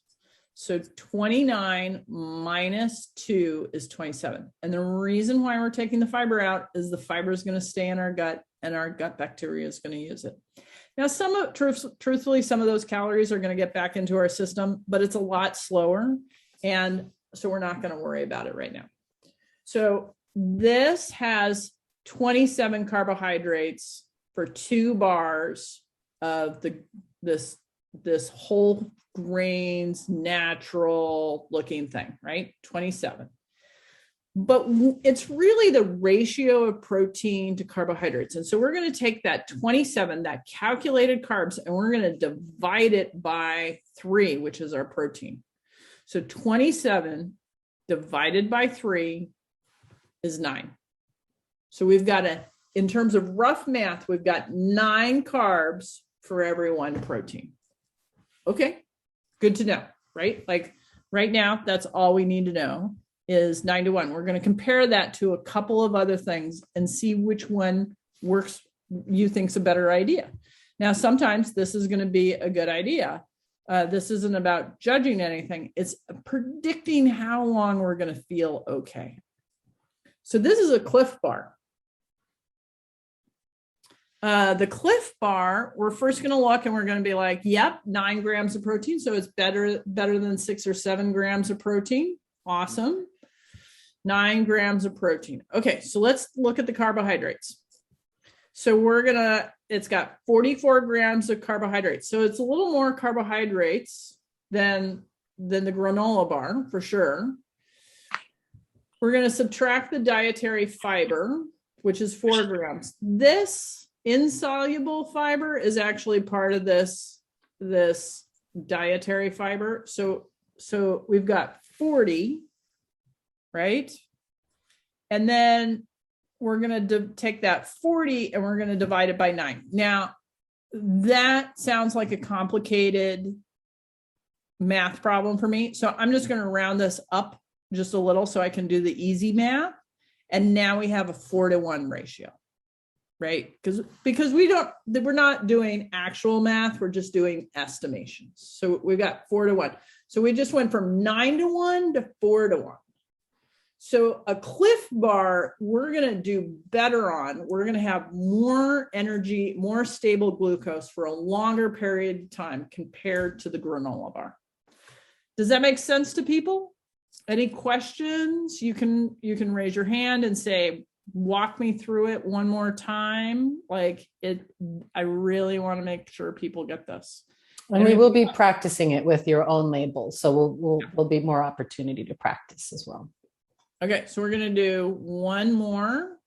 So 29 minus 2 is 27. And the reason why we're taking the fiber out is the fiber is going to stay in our gut and our gut bacteria is going to use it. Now, truthfully, some of those calories are going to get back into our system, but it's a lot slower. And so we're not going to worry about it right now. So this has 27 carbohydrates for 2 bars of this whole grains, natural looking thing, right? 27. But it's really the ratio of protein to carbohydrates. And so we're going to take that 27, that calculated carbs, and we're going to divide it by 3, which is our protein. So 27 divided by 3 is 9. So we've got in terms of rough math, we've got 9 carbs for every 1 protein. Okay, good to know, right? Like right now, that's all we need to know is 9 to 1. We're going to compare that to a couple of other things and see which one works, you think's a better idea. Now, sometimes this is going to be a good idea. This isn't about judging anything. It's predicting how long we're going to feel okay. So this is a Cliff Bar. The Cliff Bar, we're first going to look and we're going to be like, yep, 9 grams of protein. So it's better than 6 or 7 grams of protein. Awesome. 9 grams of protein. Okay, so let's look at the carbohydrates. So it's got 44 grams of carbohydrates. So it's a little more carbohydrates than the granola bar for sure. We're going to subtract the dietary fiber, which is 4 grams. This insoluble fiber is actually part of this dietary fiber. So we've got 40, right? And then we're going to take that 40 and we're going to divide it by 9. Now, that sounds like a complicated math problem for me. So I'm just going to round this up just a little so I can do the easy math. And now we have a 4-to-1 ratio, right? Because we're not doing actual math. We're just doing estimations. So we've got 4-to-1. So we just went from 9-to-1 to 4-to-1. So a Cliff Bar, we're going to do better on. We're going to have more energy, more stable glucose for a longer period of time compared to the granola bar. Does that make sense to people? Any questions? You can raise your hand and say, walk me through it one more time. I really want to make sure people get this. And we will be practicing it with your own labels. So we'll be more opportunity to practice as well. Okay, so we're going to do one more.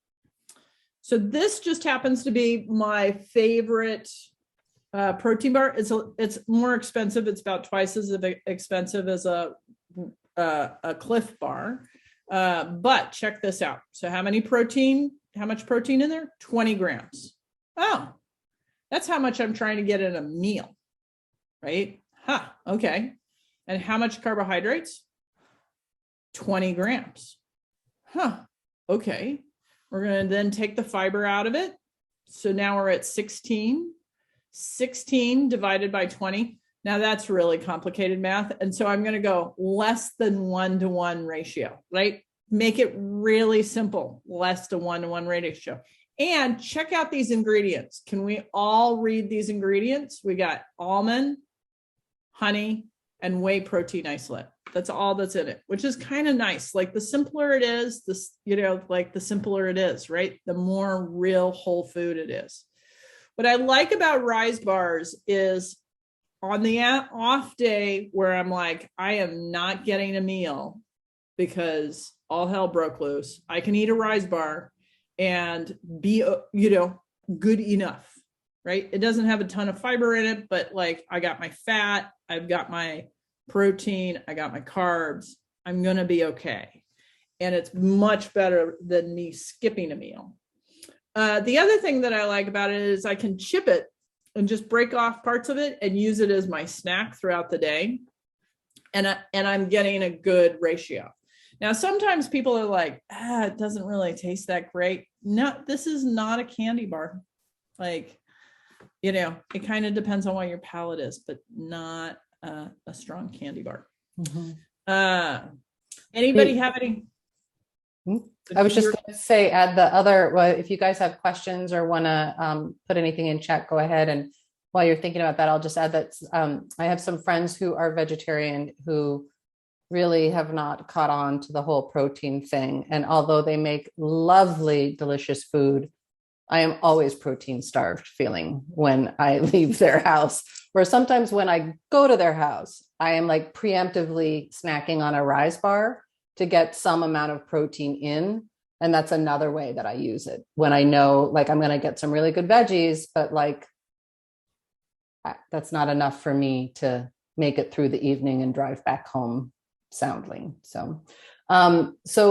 So this just happens to be my favorite protein bar. It's more expensive. It's about twice as expensive as a Cliff Bar. But check this out. So how much protein in there? 20 grams. Oh, that's how much I'm trying to get in a meal, right? Okay. And how much carbohydrates? 20 grams. Okay. We're going to then take the fiber out of it. So now we're at 16. 16 divided by 20. Now that's really complicated math. And so I'm going to go less than 1-to-1 ratio, right? Make it really simple, less than 1-to-1 ratio. And check out these ingredients. Can we all read these ingredients? We got almond, honey, and whey protein isolate. That's all that's in it, which is kind of nice. Like the simpler it is, the simpler it is, right? The more real whole food it is. What I like about Rise bars is on the off day where I'm like, I am not getting a meal because all hell broke loose. I can eat a Rise bar and be, good enough, right? It doesn't have a ton of fiber in it, but like I got my fat, I've got my protein, I got my carbs, I'm going to be okay. And it's much better than me skipping a meal. The other thing that I like about it is I can chip it and just break off parts of it and use it as my snack throughout the day. And I'm getting a good ratio. Now, sometimes people are like, it doesn't really taste that great. No, this is not a candy bar. Like it kind of depends on what your palate is, but not a strong candy bar. Anybody have any? I was just going to say, add the other, well, if you guys have questions or want to put anything in chat, go ahead. And while you're thinking about that, I'll just add that I have some friends who are vegetarian who really have not caught on to the whole protein thing. And although they make lovely, delicious food, I am always protein starved feeling when I leave their house, or sometimes when I go to their house, I am like preemptively snacking on a Rise bar to get some amount of protein in. And that's another way that I use it when I know like I'm going to get some really good veggies, but like that's not enough for me to make it through the evening and drive back home soundly. So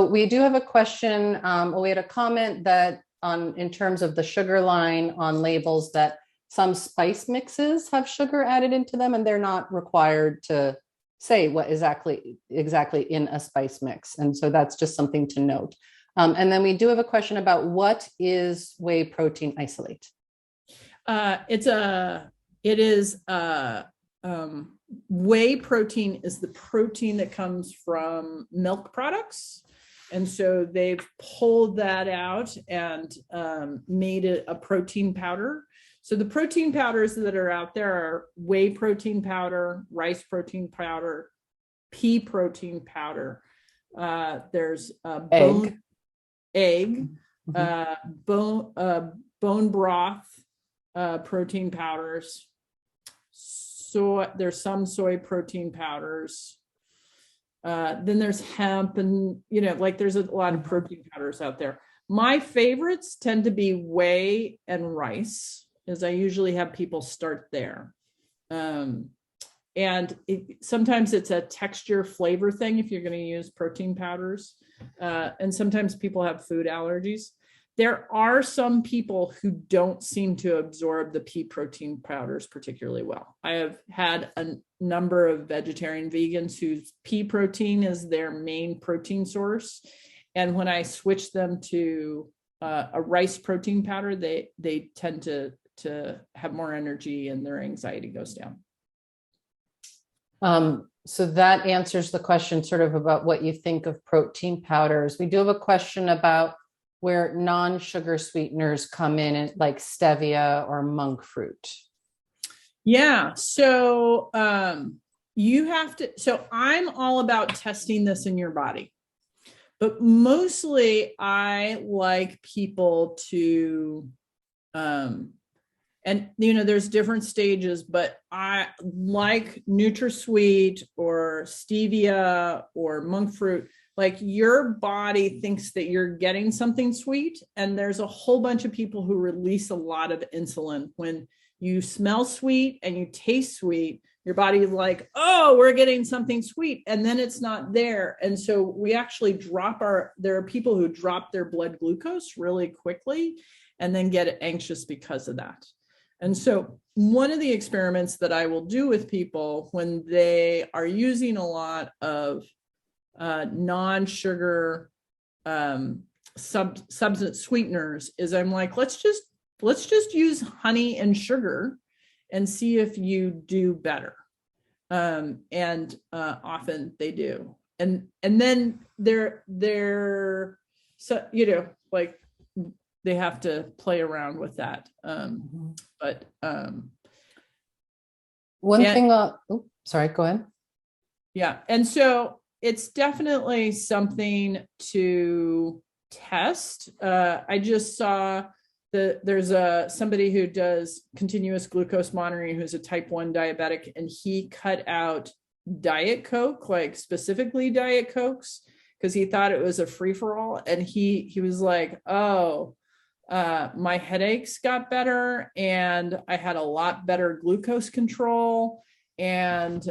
we do have a question. We had a comment that in terms of the sugar line on labels that some spice mixes have sugar added into them and they're not required to say what exactly in a spice mix. And so that's just something to note. And then we do have a question about what is whey protein isolate? Whey protein is the protein that comes from milk products. And so they've pulled that out and made it a protein powder. So the protein powders that are out there are whey protein powder, rice protein powder, pea protein powder. There's bone broth protein powders. So there's some soy protein powders. Then there's hemp and, there's a lot of protein powders out there. My favorites tend to be whey and rice, as I usually have people start there. Sometimes it's a texture flavor thing if you're going to use protein powders. And sometimes people have food allergies. There are some people who don't seem to absorb the pea protein powders particularly well. I have had a number of vegetarian vegans whose pea protein is their main protein source. And when I switch them to a rice protein powder, they tend to have more energy and their anxiety goes down. So that answers the question sort of about what you think of protein powders. We do have a question about where non-sugar sweeteners come in, like stevia or monk fruit. Yeah. So you have to, so I'm all about testing this in your body, but mostly I like people to, and there's different stages, but I like NutraSweet or stevia or monk fruit. Like your body thinks that you're getting something sweet. And there's a whole bunch of people who release a lot of insulin. When you smell sweet and you taste sweet, your body is like, oh, we're getting something sweet. And then it's not there. And so we actually there are people who drop their blood glucose really quickly and then get anxious because of that. And so one of the experiments that I will do with people when they are using a lot of non-sugar substance sweeteners is I'm like, let's just use honey and sugar and see if you do better. And often they do. And then they're so, like they have to play around with that. But one thing, sorry, go ahead. Yeah. And so it's definitely something to test. I just saw there's somebody who does continuous glucose monitoring who's a type 1 diabetic, and he cut out Diet Coke, like specifically Diet Cokes, because he thought it was a free-for-all. And he was like, oh, my headaches got better and I had a lot better glucose control. And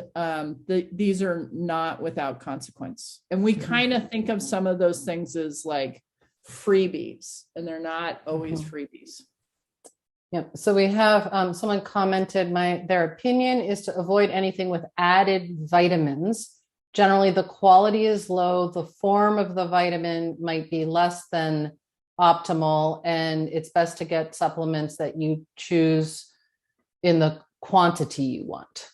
these are not without consequence. And we kind of think of some of those things as like freebies, and they're not always freebies. Yeah. So we have someone commented, their opinion is to avoid anything with added vitamins. Generally, the quality is low. The form of the vitamin might be less than optimal, and it's best to get supplements that you choose in the quantity you want.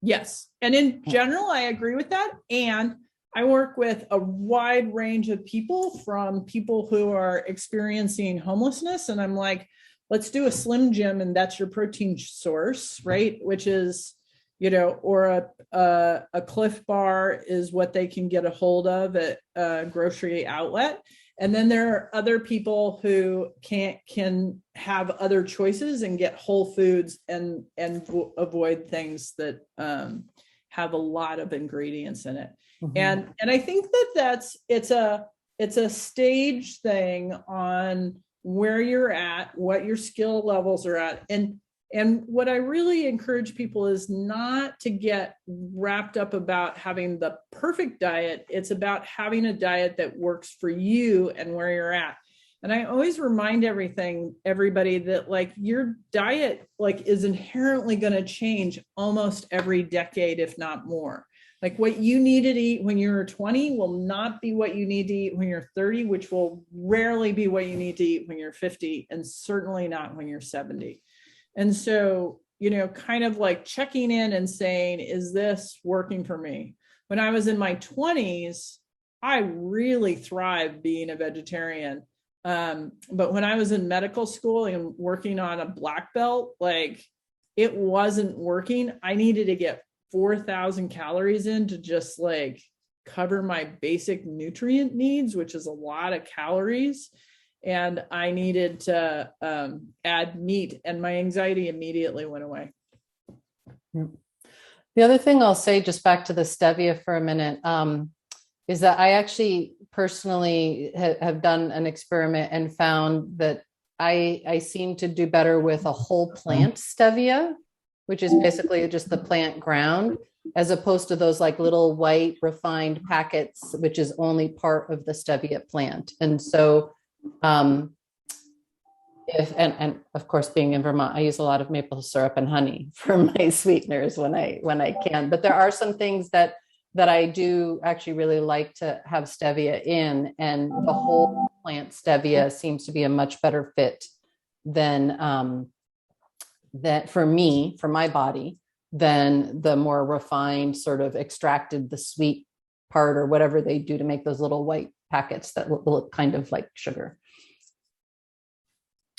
Yes. And in general, I agree with that. And I work with a wide range of people, from people who are experiencing homelessness. And I'm like, let's do a Slim Jim, and that's your protein source, right? Which is, or a Cliff Bar is what they can get a hold of at a grocery outlet. And then there are other people who can have other choices and get Whole Foods and avoid things that have a lot of ingredients in it. Mm-hmm. And I think it's a stage thing on where you're at, what your skill levels are at. And what I really encourage people is not to get wrapped up about having the perfect diet. It's about having a diet that works for you and where you're at. And I always remind everybody that like your diet like is inherently going to change almost every decade, if not more. Like what you needed to eat when you're 20 will not be what you need to eat when you're 30, which will rarely be what you need to eat when you're 50, and certainly not when you're 70. And so, kind of like checking in and saying, is this working for me? When I was in my 20s, I really thrived being a vegetarian. But when I was in medical school and working on a black belt, like it wasn't working. I needed to get 4,000 calories in to just like cover my basic nutrient needs, which is a lot of calories. And I needed to add meat, and my anxiety immediately went away. The other thing I'll say, just back to the stevia for a minute, is that I actually personally have done an experiment and found that I seem to do better with a whole plant stevia, which is basically just the plant ground, as opposed to those like little white refined packets, which is only part of the stevia plant. And so and of course, being in Vermont, I use a lot of maple syrup and honey for my sweeteners when I can. But there are some things that I do actually really like to have stevia in, and the whole plant stevia seems to be a much better fit than that for me, for my body, than the more refined sort of extracted, the sweet part or whatever they do to make those little white packets that look kind of like sugar.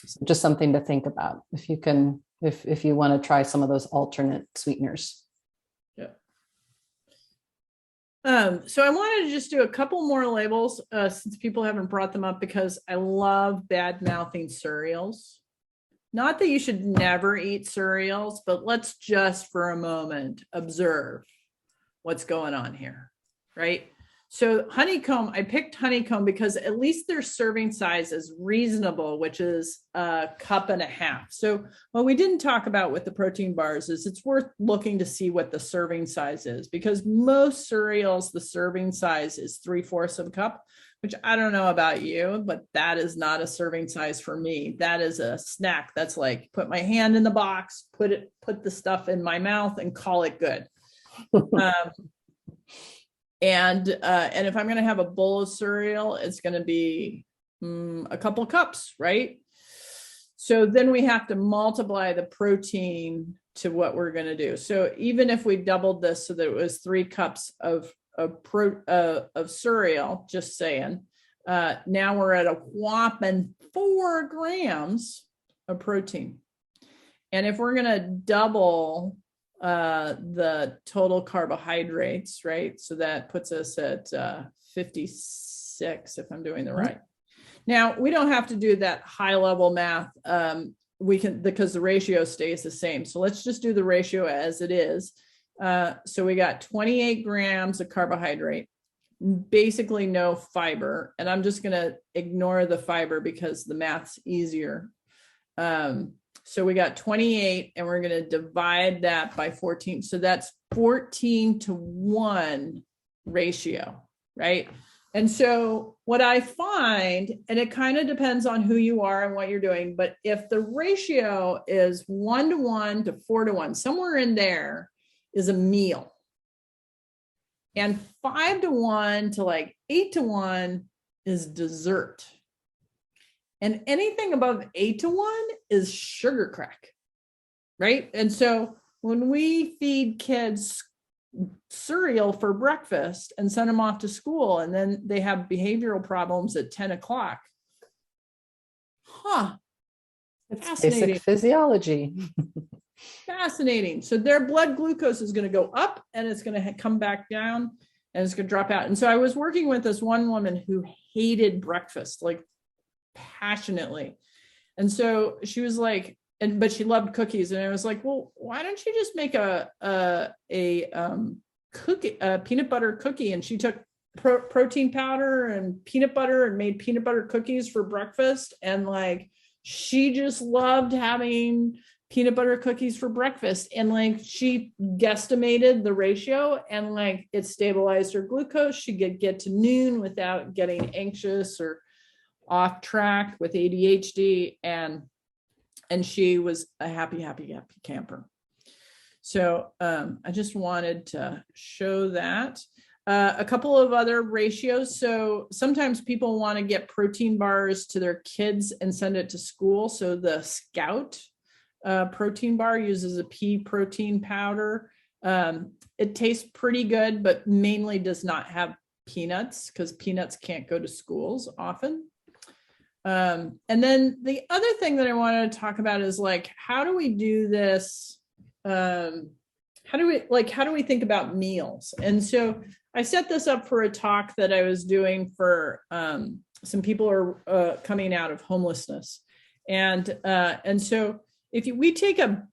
So just something to think about if you can, if you want to try some of those alternate sweeteners. Yeah. So I wanted to just do a couple more labels since people haven't brought them up, because I love bad-mouthing cereals. Not that you should never eat cereals, but let's just for a moment observe what's going on here, right? So honeycomb, I picked honeycomb because at least their serving size is reasonable, which is 1.5 cups. So what we didn't talk about with the protein bars is it's worth looking to see what the serving size is, because most cereals, the serving size is 3/4 cup, which I don't know about you, but that is not a serving size for me. That is a snack. That's like put my hand in the box, put the stuff in my mouth and call it good. And if I'm going to have a bowl of cereal, it's going to be a couple cups, right? So then we have to multiply the protein to what we're going to do. So even if we doubled this so that it was 3 cups of cereal, just saying, now we're at a whopping 4 grams of protein. And if we're going to double the total carbohydrates, right? So that puts us at 56, if I'm doing the right. Now, we don't have to do that high level math. We can, because the ratio stays the same. So let's just do the ratio as it is. So we got 28 grams of carbohydrate, basically no fiber. And I'm just going to ignore the fiber because the math's easier. So we got 28 and we're going to divide that by 14. So that's 14-to-1 ratio, right? And so what I find, and it kind of depends on who you are and what you're doing, but if the ratio is 1-to-1 to 4-to-1, somewhere in there is a meal. And 5-to-1 to like 8-to-1 is dessert. And anything above 8-to-1 is sugar crack, right? And so when we feed kids cereal for breakfast and send them off to school, and then they have behavioral problems at 10 o'clock. It's Fascinating. basic physiology. Fascinating. So their blood glucose is going to go up and it's going to come back down and it's going to drop out. And so I was working with this one woman who hated breakfast, like passionately. And so she was like, but she loved cookies. And I was like, well, why don't you just make a peanut butter cookie? And she took protein powder and peanut butter and made peanut butter cookies for breakfast. And like, she just loved having peanut butter cookies for breakfast. And like, she guesstimated the ratio and like it stabilized her glucose. She could get to noon without getting anxious or off track with ADHD. And she was a happy camper. So I just wanted to show that. A couple of other ratios. So sometimes people want to get protein bars to their kids and send it to school. So the Scout protein bar uses a pea protein powder. It tastes pretty good, but mainly does not have peanuts because peanuts can't go to schools often. And then the other thing that I wanted to talk about is like, how do we do this? How do we think about meals? And so I set this up for a talk that I was doing for some people who are coming out of homelessness. And so we take in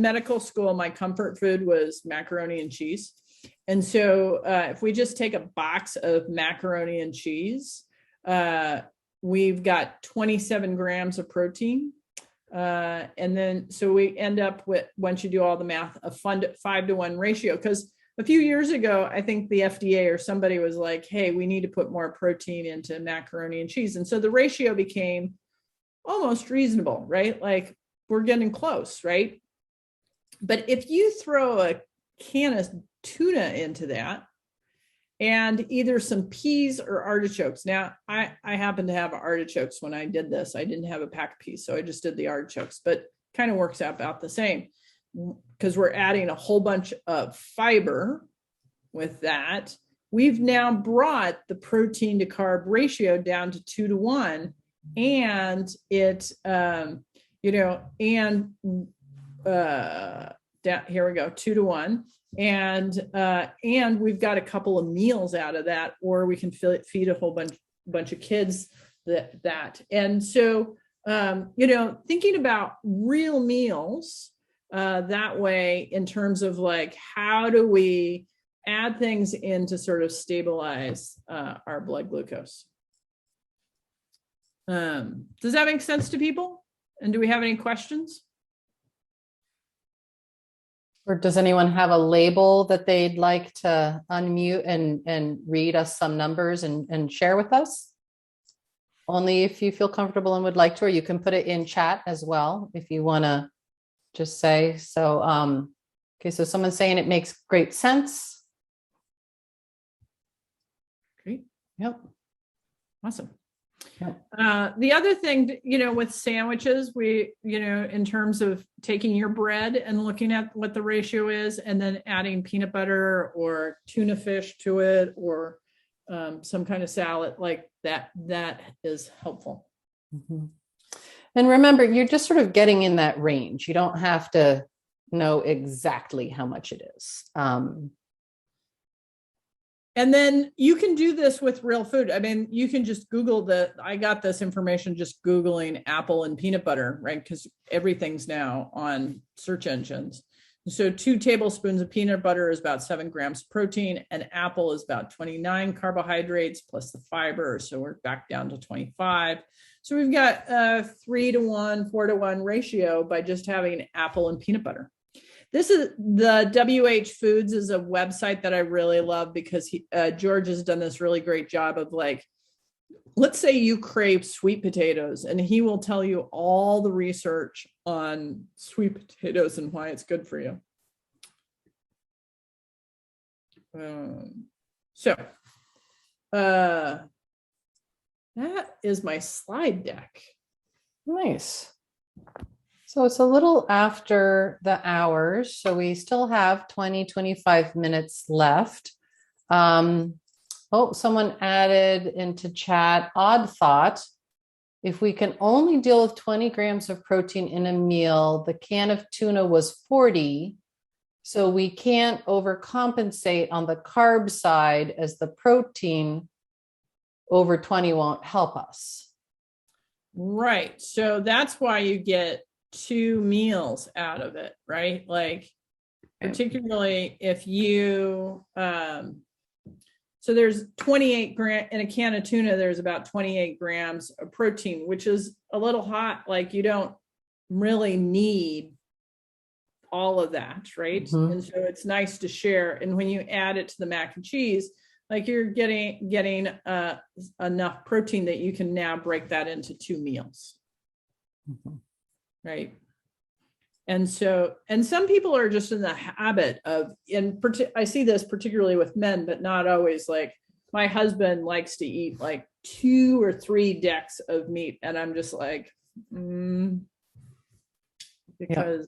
medical school, my comfort food was macaroni and cheese. And so if we just take a box of macaroni and cheese, we've got 27 grams of protein. And then, so we end up with, once you do all the math, a 5-to-1 ratio. Because a few years ago, I think the FDA or somebody was like, hey, we need to put more protein into macaroni and cheese. And so the ratio became almost reasonable, right? Like we're getting close, right? But if you throw a can of tuna into that, and either some peas or artichokes. Now, I happen to have artichokes when I did this. I didn't have a pack of peas, so I just did the artichokes, but kind of works out about the same because we're adding a whole bunch of fiber with that. We've now brought the protein to carb ratio down to 2-to-1, and it, here we go, 2-to-1. And we've got a couple of meals out of that, or we can feed a whole bunch of kids that. And so, thinking about real meals that way in terms of like, how do we add things in to sort of stabilize our blood glucose? Does that make sense to people? And do we have any questions? Or does anyone have a label that they'd like to unmute and read us some numbers and share with us? Only if you feel comfortable and would like to, or you can put it in chat as well if you want to just say. So, okay, so someone's saying it makes great sense. Great. Yep. Awesome. Yep. The other thing, with sandwiches, we, in terms of taking your bread and looking at what the ratio is, and then adding peanut butter or tuna fish to it, or some kind of salad like that is helpful. Mm-hmm. And remember, you're just sort of getting in that range. You don't have to know exactly how much it is. And then you can do this with real food. I mean, you can just Google I got this information just Googling apple and peanut butter, right? Because everything's now on search engines. So 2 tablespoons of peanut butter is about 7 grams protein. An apple is about 29 carbohydrates plus the fiber. So we're back down to 25. So we've got a 3-to-1, 4-to-1 ratio by just having apple and peanut butter. This is the WH Foods is a website that I really love because George has done this really great job of like, let's say you crave sweet potatoes, and he will tell you all the research on sweet potatoes and why it's good for you. That is my slide deck. Nice. So it's a little after the hours, so we still have 25 minutes left. Oh, someone added into chat, odd thought. If we can only deal with 20 grams of protein in a meal, the can of tuna was 40. So we can't overcompensate on the carb side as the protein over 20 won't help us. Right. So that's why you get 2 meals out of it, right? Like, particularly if you, so there's 28 grams in a can of tuna, there's about 28 grams of protein, which is a little hot. Like, you don't really need all of that, right? Mhm. And so it's nice to share. And when you add it to the mac and cheese, like, you're getting enough protein that you can now break that into 2 meals. Mhm. Right. And so, and some people are just in the habit of, I see this particularly with men, but not always. Like, my husband likes to eat like 2 or 3 decks of meat. And I'm just like, because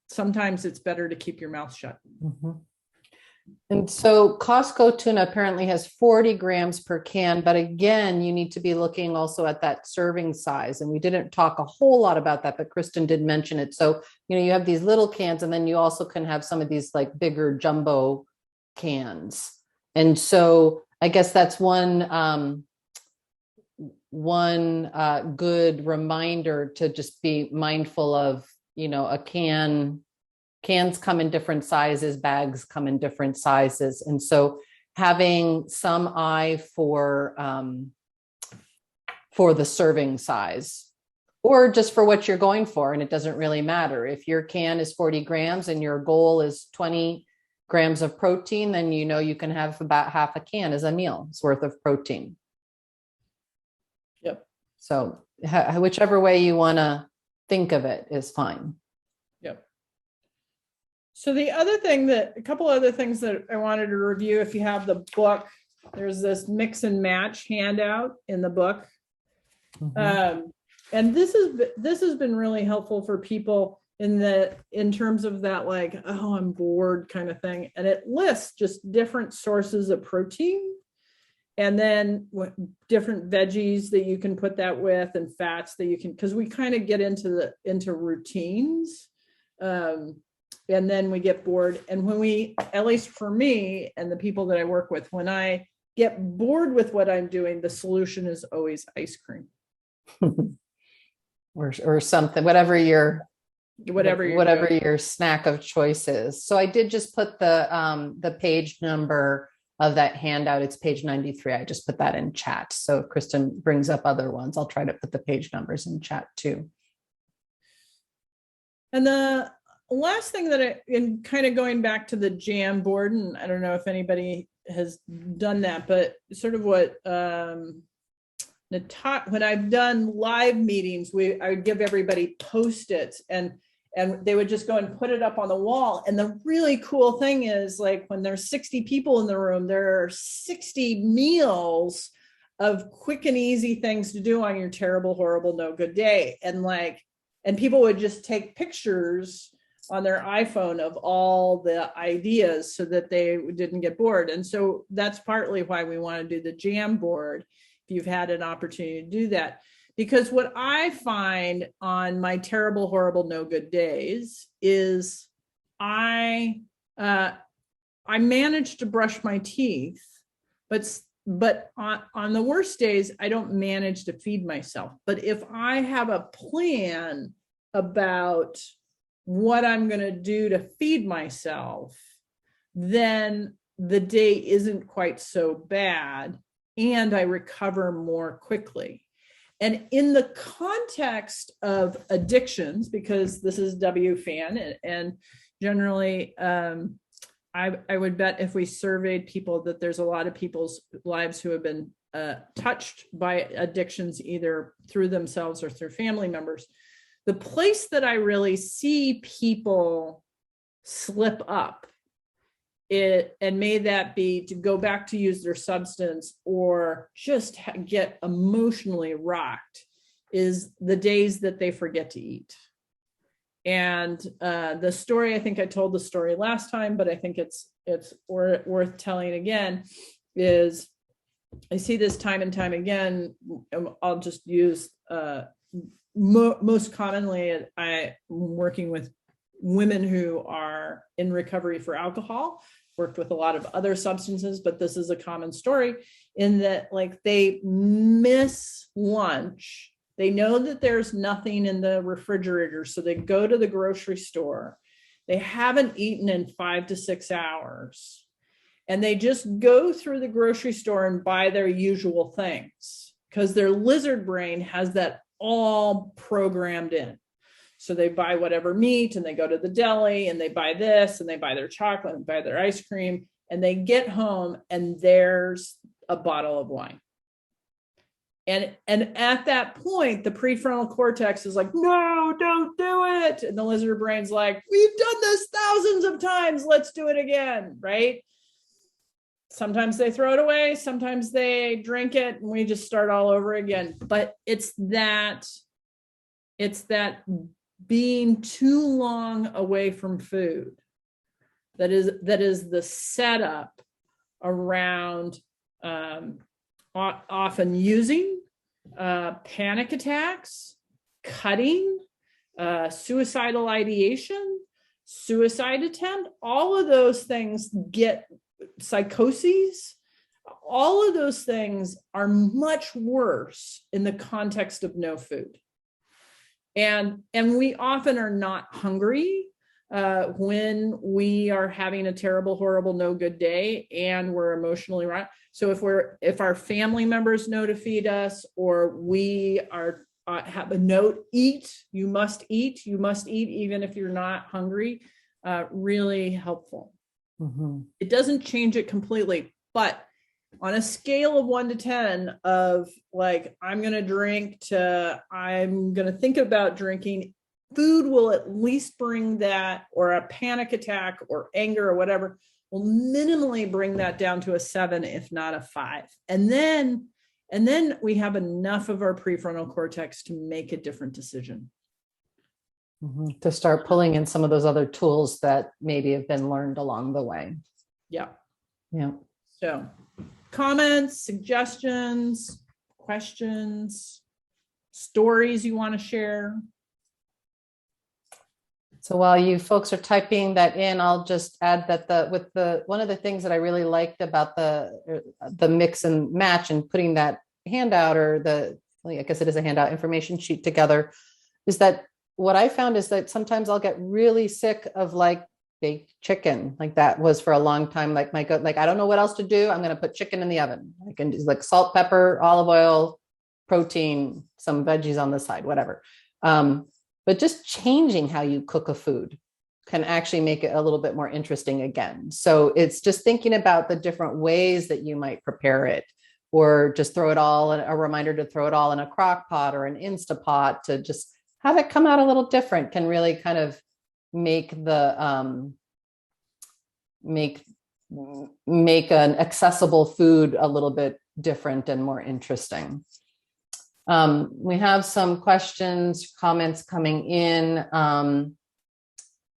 sometimes it's better to keep your mouth shut. Mhm. And so Costco tuna apparently has 40 grams per can, but again, you need to be looking also at that serving size. And we didn't talk a whole lot about that, but Kristen did mention it. So, you have these little cans, and then you also can have some of these like bigger jumbo cans. And so I guess that's one good reminder to just be mindful of, cans come in different sizes, bags come in different sizes. And so having some eye for the serving size, or just for what you're going for. And it doesn't really matter. If your can is 40 grams and your goal is 20 grams of protein, then you can have about half a can as a meal's worth of protein. Yep. So whichever way you want to think of it is fine. Yep. So a couple other things that I wanted to review, if you have the book, there's this mix and match handout in the book. Mm-hmm. And this has been really helpful for people in terms of that, like, oh, I'm bored kind of thing. And it lists just different sources of protein, and then different veggies that you can put that with, and fats that you can, because we kind of get into routines. And then we get bored. And when at least for me and the people that I work with, when I get bored with what I'm doing, the solution is always ice cream. or something, whatever your snack of choice is. So I did just put the page number of that handout. It's page 93. I just put that in chat. So if Kristen brings up other ones, I'll try to put the page numbers in chat too. And the last thing in kind of going back to the jam board, and I don't know if anybody has done that, but sort of what when I've done live meetings, I would give everybody Post-its, and they would just go and put it up on the wall. And the really cool thing is, like, when there's 60 people in the room, there are 60 meals of quick and easy things to do on your terrible, horrible, no good day. And people would just take pictures on their iPhone of all the ideas so that they didn't get bored. And so that's partly why we want to do the jam board, if you've had an opportunity to do that. Because what I find on my terrible, horrible, no good days is I manage to brush my teeth, but on the worst days, I don't manage to feed myself. But if I have a plan about what I'm going to do to feed myself, then the day isn't quite so bad and I recover more quickly. And in the context of addictions, because this is WFAN, and generally, I would bet if we surveyed people that there's a lot of people's lives who have been touched by addictions, either through themselves or through family members. The place that I really see people slip up, and may that be to go back to use their substance or just get emotionally rocked, is the days that they forget to eat. And the story, I think I told the story last time, but I think it's worth telling again, is I see this time and time again. I'll just use most commonly, I'm working with women who are in recovery for alcohol, worked with a lot of other substances, but this is a common story in that, like, they miss lunch. They know that there's nothing in the refrigerator, so they go to the grocery store. They haven't eaten in 5 to 6 hours, and they just go through the grocery store and buy their usual things because their lizard brain has that all programmed in. So they buy whatever meat, and they go to the deli, and they buy this, and they buy their chocolate, and buy their ice cream, and they get home, and there's a bottle of wine. And at that point, the prefrontal cortex is like, no, don't do it. And the lizard brain's like, we've done this thousands of times. Let's do it again, right? Sometimes they throw it away. Sometimes they drink it, and we just start all over again. But it's that being too long away from food that is the setup around often using, panic attacks, cutting, suicidal ideation, suicide attempt. All of those things get psychoses. All of those things are much worse in the context of no food. And we often are not hungry when we are having a terrible, horrible, no good day, and we're emotionally right. So if our family members know to feed us, or we are have a note, eat, you must eat, even if you're not hungry, really helpful. Mm-hmm. It doesn't change it completely, but on a scale of 1 to 10 of, like, I'm going to drink to I'm going to think about drinking, food will at least bring that, or a panic attack or anger or whatever will minimally bring that down to a 7, if not a 5. And then we have enough of our prefrontal cortex to make a different decision. Mm-hmm. To start pulling in some of those other tools that maybe have been learned along the way. Yeah. Yeah. So, comments, suggestions, questions, stories you want to share? So while you folks are typing that in, I'll just add that one of the things that I really liked about the mix and match and putting that handout, or I guess it is a handout, information sheet together, is that what I found is that sometimes I'll get really sick of, like, baked chicken. Like, that was for a long time, like, I don't know what else to do. I'm going to put chicken in the oven. I can do, like, salt, pepper, olive oil, protein, some veggies on the side, whatever. But just changing how you cook a food can actually make it a little bit more interesting again. So it's just thinking about the different ways that you might prepare it, or just throw it all, a reminder to throw it all in a crock pot or an Instapot, to just have it come out a little different, can really kind of make an accessible food a little bit different and more interesting. We have some questions, comments coming in. I'm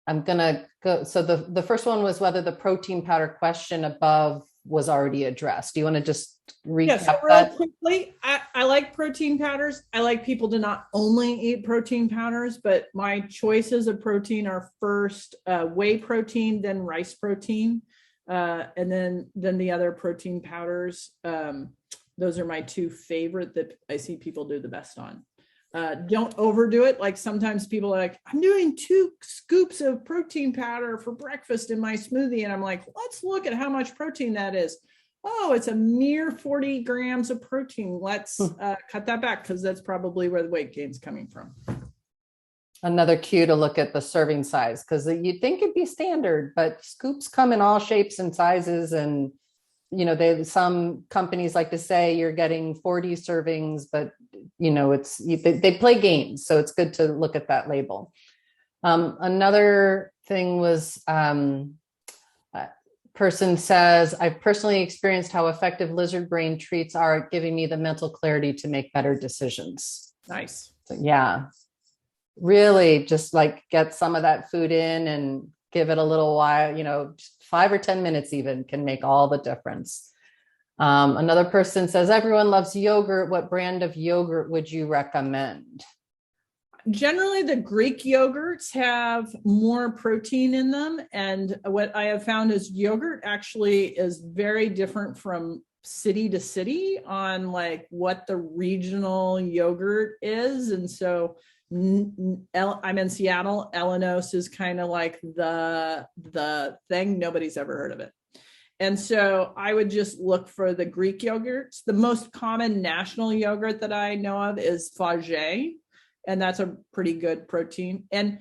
going to go. So the first one was whether the protein powder question above was already addressed. Do you want to just recap so that? Quickly, I like protein powders. I like people to not only eat protein powders, but my choices of protein are first whey protein, then rice protein, and then the other protein powders. Those are my 2 favorite that I see people do the best on. Don't overdo it. Like, sometimes people are like, I'm doing 2 scoops of protein powder for breakfast in my smoothie. And I'm like, let's look at how much protein that is. Oh, it's a mere 40 grams of protein. Let's cut that back, because that's probably where the weight gain is coming from. Another cue to look at the serving size, because you'd think it'd be standard, but scoops come in all shapes and sizes. And some companies like to say you're getting 40 servings, but they play games. So it's good to look at that label. Another thing was, person says, I've personally experienced how effective lizard brain treats are at giving me the mental clarity to make better decisions. Nice. So, yeah. really just like get some of that food in and give it a little while, 5 or 10 minutes even can make all the difference. Another person says, everyone loves yogurt. What brand of yogurt would you recommend? Generally, the Greek yogurts have more protein in them. And what I have found is yogurt actually is very different from city to city on like what the regional yogurt is. And so I'm in Seattle. Elenos is kind of like the thing. Nobody's ever heard of it. And so I would just look for the Greek yogurts. The most common national yogurt that I know of is Fage, and that's a pretty good protein. And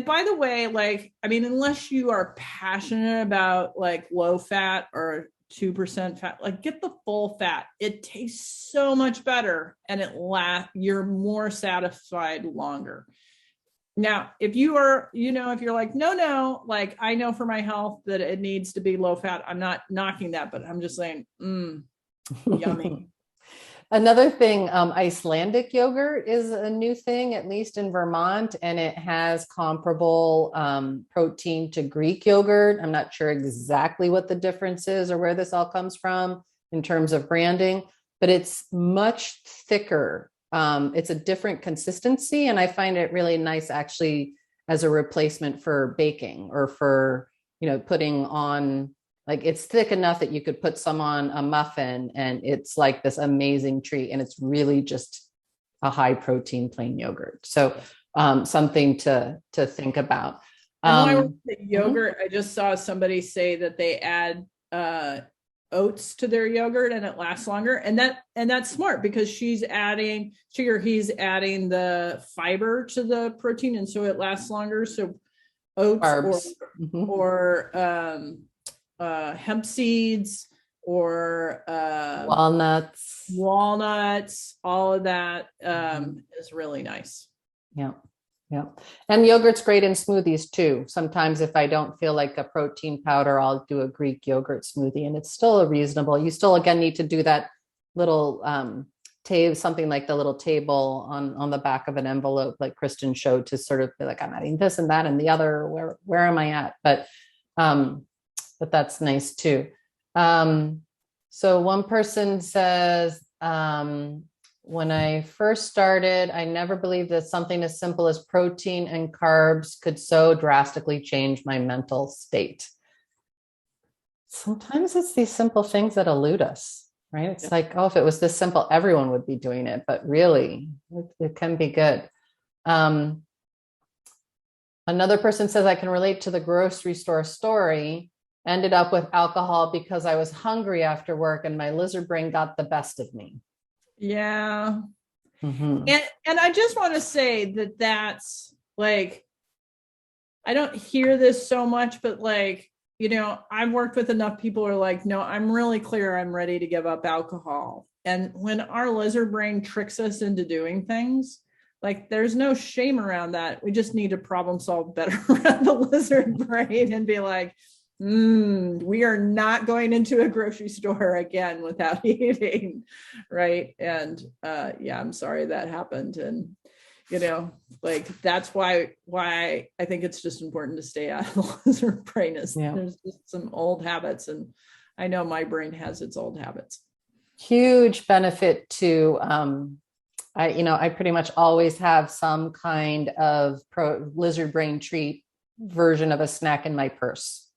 by the way, like, I mean, unless you are passionate about like low fat or 2% fat, like get the full fat. It tastes so much better and you're more satisfied longer. Now, if you are, if you're like, no, like I know for my health that it needs to be low fat, I'm not knocking that, but I'm just saying, yummy. Another thing, Icelandic yogurt is a new thing, at least in Vermont, and it has comparable protein to Greek yogurt. I'm not sure exactly what the difference is or where this all comes from in terms of branding, but it's much thicker. It's a different consistency, and I find it really nice actually as a replacement for baking or for, putting on, like it's thick enough that you could put some on a muffin and it's like this amazing treat. And it's really just a high protein plain yogurt. So something to think about. The yogurt, I just saw somebody say that they add oats to their yogurt and it lasts longer, and that's smart because she's adding sugar, he's adding the fiber to the protein, and so it lasts longer. So oats or hemp seeds or walnuts, all of that is really nice. Yeah. And yogurt's great in smoothies too. Sometimes if I don't feel like a protein powder, I'll do a Greek yogurt smoothie, and it's still you still again need to do that little something like the little table on the back of an envelope, like Kristen showed, to sort of be like, I'm adding this and that and the other, where am I at? But that's nice too. So one person says, when I first started, I never believed that something as simple as protein and carbs could so drastically change my mental state. Sometimes it's these simple things that elude us, right? It's like, if it was this simple, everyone would be doing it, but really it can be good. Another person says, I can relate to the grocery store story. Ended up with alcohol because I was hungry after work and my lizard brain got the best of me. Yeah. Mm-hmm. And I just want to say that's like, I don't hear this so much, but like, I've worked with enough people who are like, no, I'm really clear. I'm ready to give up alcohol. And when our lizard brain tricks us into doing things, like there's no shame around that. We just need to problem solve better around the lizard brain and be like, we are not going into a grocery store again without eating, right? And I'm sorry that happened. And like that's why I think it's just important to stay out of the lizard brain. There's just some old habits, and I know my brain has its old habits. Huge benefit to I pretty much always have some kind of lizard brain treat version of a snack in my purse.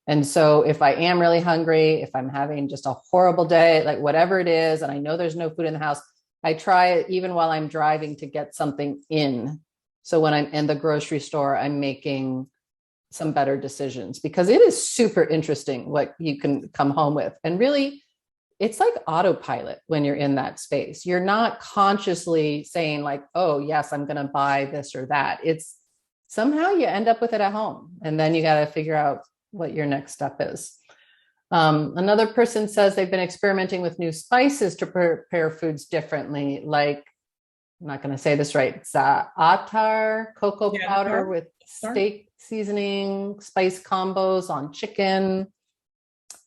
And so if I am really hungry, if I'm having just a horrible day, like whatever it is, and I know there's no food in the house, I try it even while I'm driving to get something in. So when I'm in the grocery store, I'm making some better decisions, because it is super interesting what you can come home with. And really, it's like autopilot when you're in that space. You're not consciously saying like, oh, yes, I'm going to buy this or that. It's somehow you end up with it at home, and then you got to figure out what your next step is. Another person says they've been experimenting with new spices to prepare foods differently. Like, I'm not going to say this right. It's attar, cocoa powder with steak seasoning, spice combos on chicken.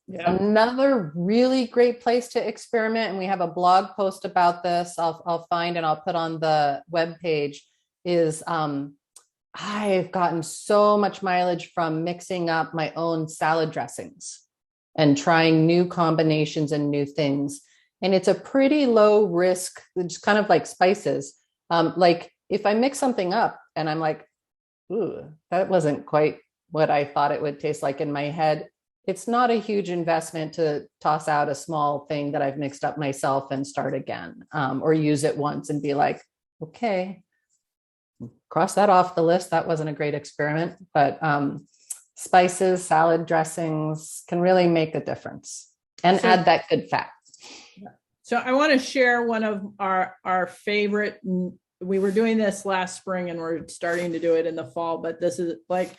Yeah. Another really great place to experiment, and we have a blog post about this. I'll find and I'll put on the webpage, is I've gotten so much mileage from mixing up my own salad dressings and trying new combinations and new things. And it's a pretty low risk, it's kind of like spices. Like if I mix something up and I'm like, ooh, that wasn't quite what I thought it would taste like in my head, it's not a huge investment to toss out a small thing that I've mixed up myself and start again, or use it once and be like, okay, cross that off the list. That wasn't a great experiment, but spices, salad dressings can really make a difference and add that good fat. So I want to share one of our favorite. We were doing this last spring and we're starting to do it in the fall, but this is like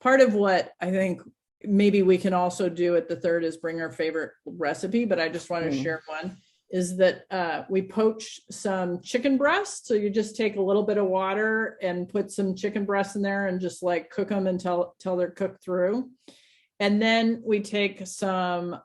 part of what I think maybe we can also do at the third is bring our favorite recipe, but I just want to share one is that we poach some chicken breasts. So you just take a little bit of water and put some chicken breasts in there and just like cook them until they're cooked through. And then we take some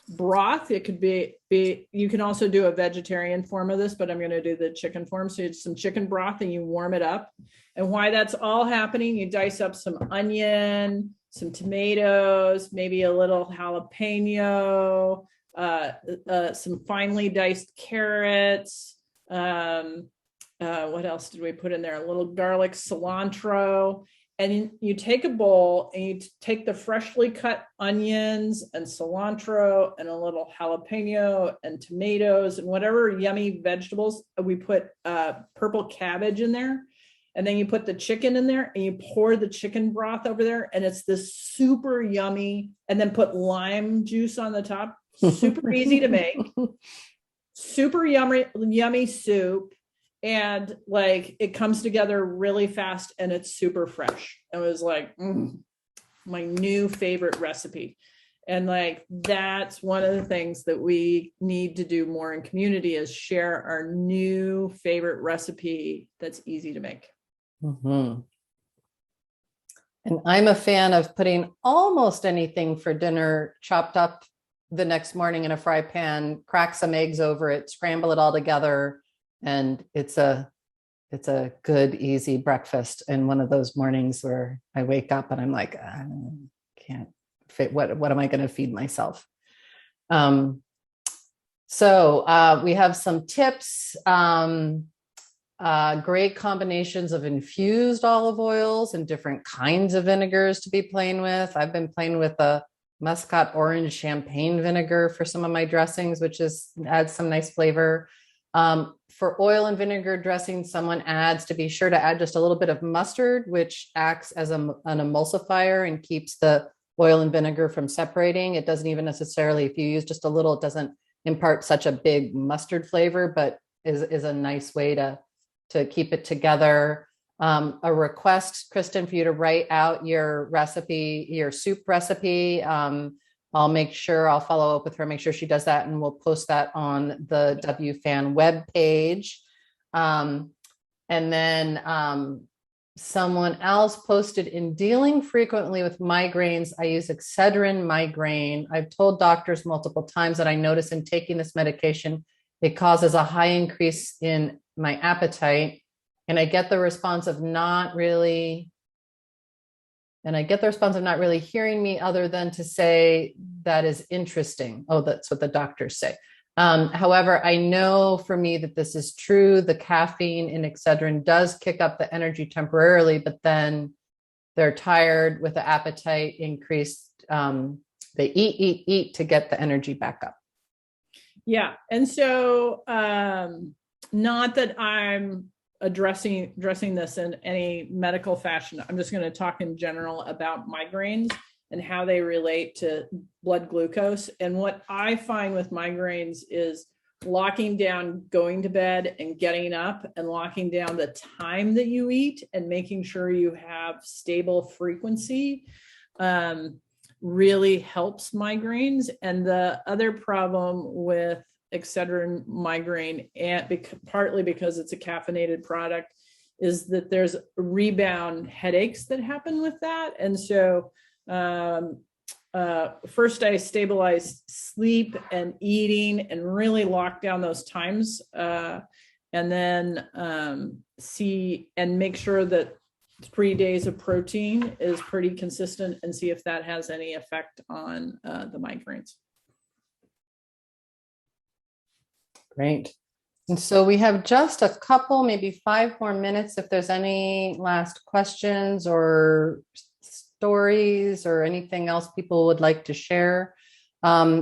broth. It could be, you can also do a vegetarian form of this, but I'm going to do the chicken form. So it's some chicken broth and you warm it up. And while that's all happening, you dice up some onion, some tomatoes, maybe a little jalapeno, some finely diced carrots. What else did we put in there? A little garlic, cilantro. And you take a bowl and you take the freshly cut onions and cilantro and a little jalapeno and tomatoes and whatever yummy vegetables. We put purple cabbage in there. And then you put the chicken in there and you pour the chicken broth over there. And it's this super yummy. And then put lime juice on the top. Super easy to make. Super yummy soup. And like it comes together really fast and it's super fresh. It was like my new favorite recipe. And like that's one of the things that we need to do more in community is share our new favorite recipe that's easy to make. Mm-hmm. And I'm a fan of putting almost anything for dinner chopped up the next morning in a fry pan, crack some eggs over it, scramble it all together. And it's a good, easy breakfast. And one of those mornings where I wake up and I'm like, I can't fit. What am I going to feed myself? So we have some tips. Great combinations of infused olive oils and different kinds of vinegars to be playing with. I've been playing with a Muscat orange champagne vinegar for some of my dressings, which adds some nice flavor. For oil and vinegar dressing, someone adds to be sure to add just a little bit of mustard, which acts as an emulsifier and keeps the oil and vinegar from separating. It doesn't even necessarily, if you use just a little, it doesn't impart such a big mustard flavor, but is a nice way to keep it together. A request, Kristen, for you to write out your recipe, your soup recipe. I'll make sure I'll follow up with her, make sure she does that, and we'll post that on the WFAN webpage. And then someone else posted, in dealing frequently with migraines, I use Excedrin migraine. I've told doctors multiple times that I notice in taking this medication, it causes a high increase in my appetite. And I get the response of not really hearing me other than to say that is interesting. Oh, that's what the doctors say. However, I know for me that this is true. The caffeine in Excedrin does kick up the energy temporarily, but then they're tired with the appetite increased. They eat to get the energy back up. Yeah. And so not that I'm addressing this in any medical fashion. I'm just going to talk in general about migraines and how they relate to blood glucose. And what I find with migraines is locking down going to bed and getting up and locking down the time that you eat and making sure you have stable frequency really helps migraines. And the other problem with Excedrin migraine, and partly because it's a caffeinated product, is that there's rebound headaches that happen with that. And so first I stabilize sleep and eating and really lock down those times. and then see and make sure that 3 days of protein is pretty consistent, and see if that has any effect on the migraines. Great. And so we have just a couple, maybe 5 more minutes. If there's any last questions or stories or anything else people would like to share.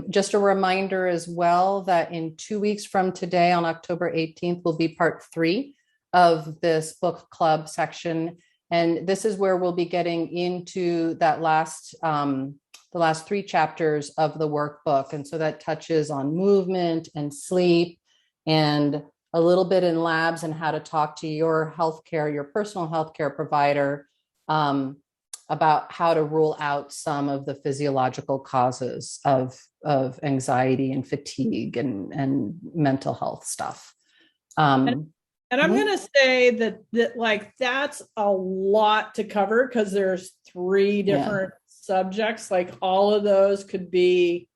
Just a reminder as well that in 2 weeks from today, on October 18th, will be part 3 of this book club section. And this is where we'll be getting into that the last 3 chapters of the workbook. And so that touches on movement and sleep, and a little bit in labs and how to talk to your healthcare, your personal healthcare provider, about how to rule out some of the physiological causes of anxiety and fatigue and mental health stuff. And I'm going to say that like, that's a lot to cover, because there's 3 different subjects. Like, all of those could be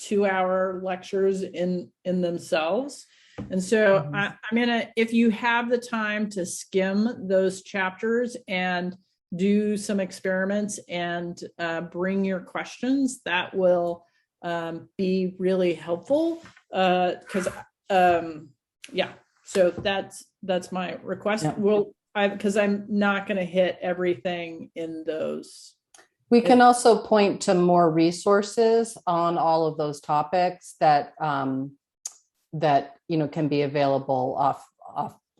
2-hour lectures in themselves. And so I'm gonna, if you have the time to skim those chapters and do some experiments and bring your questions, that will be really helpful. Because so that's my request. Yeah. Because I'm not going to hit everything in those. We can also point to more resources on all of those topics that can be available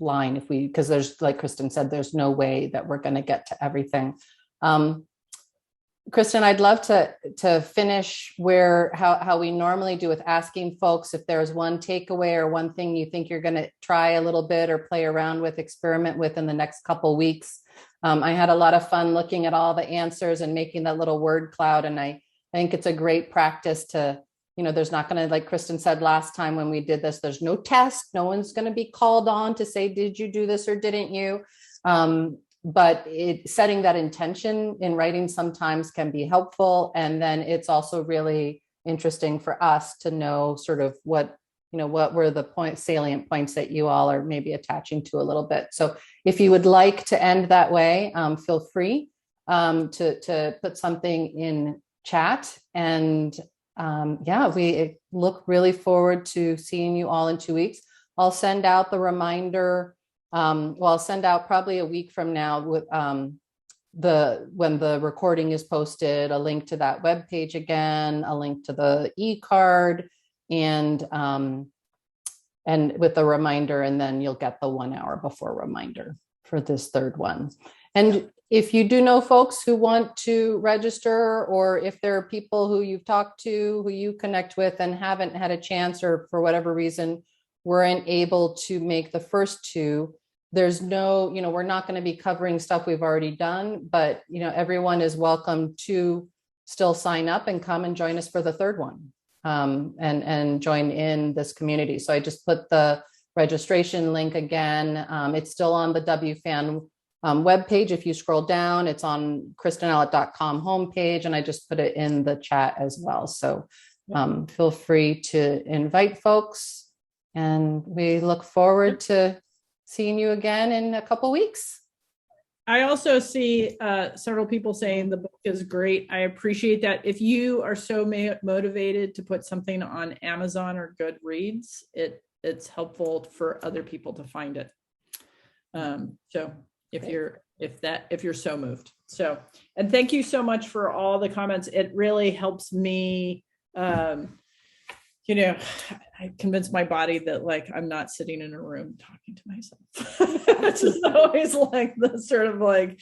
offline because there's, like Kristen said, there's no way that we're going to get to everything. Kristen, I'd love to finish how we normally do, with asking folks if there's one takeaway or one thing you think you're going to try a little bit or play around with, experiment with in the next couple weeks. I had a lot of fun looking at all the answers and making that little word cloud. And I think it's a great practice to, there's not going to, like Kristen said last time when we did this, there's no test. No one's going to be called on to say, did you do this or didn't you? But setting that intention in writing sometimes can be helpful. And then it's also really interesting for us to know sort of what were the salient points that you all are maybe attaching to a little bit. So if you would like to end that way, feel free to put something in chat. And we look really forward to seeing you all in 2 weeks. I'll send out the reminder. I'll send out probably a week from now with when the recording is posted, a link to that webpage again, a link to the e-card, and with the reminder, and then you'll get the 1 hour before reminder for this 3rd one. And if you do know folks who want to register, or if there are people who you've talked to, who you connect with and haven't had a chance, or for whatever reason weren't able to make the first 2, there's no, we're not going to be covering stuff we've already done, but everyone is welcome to still sign up and come and join us for the 3rd one, and join in this community. So I just put the registration link again. It's still on the WFAN webpage. If you scroll down, it's on kristenallett.com homepage, and I just put it in the chat as well. So feel free to invite folks, and we look forward to seeing you again in a couple weeks. I also see several people saying the book is great. I appreciate that. If you are so motivated to put something on Amazon or Goodreads, it's helpful for other people to find it. So if you're so moved. So, and thank you so much for all the comments. It really helps me, I convince my body that, like, I'm not sitting in a room talking to myself. It's just always like the sort of like,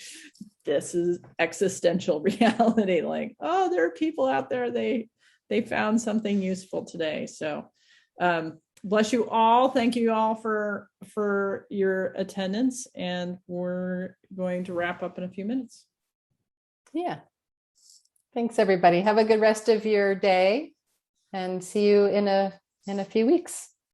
this is existential reality. Like, oh, there are people out there, they found something useful today. So bless you all. Thank you all for your attendance. And we're going to wrap up in a few minutes. Yeah. Thanks, everybody. Have a good rest of your day, and see you in a few weeks.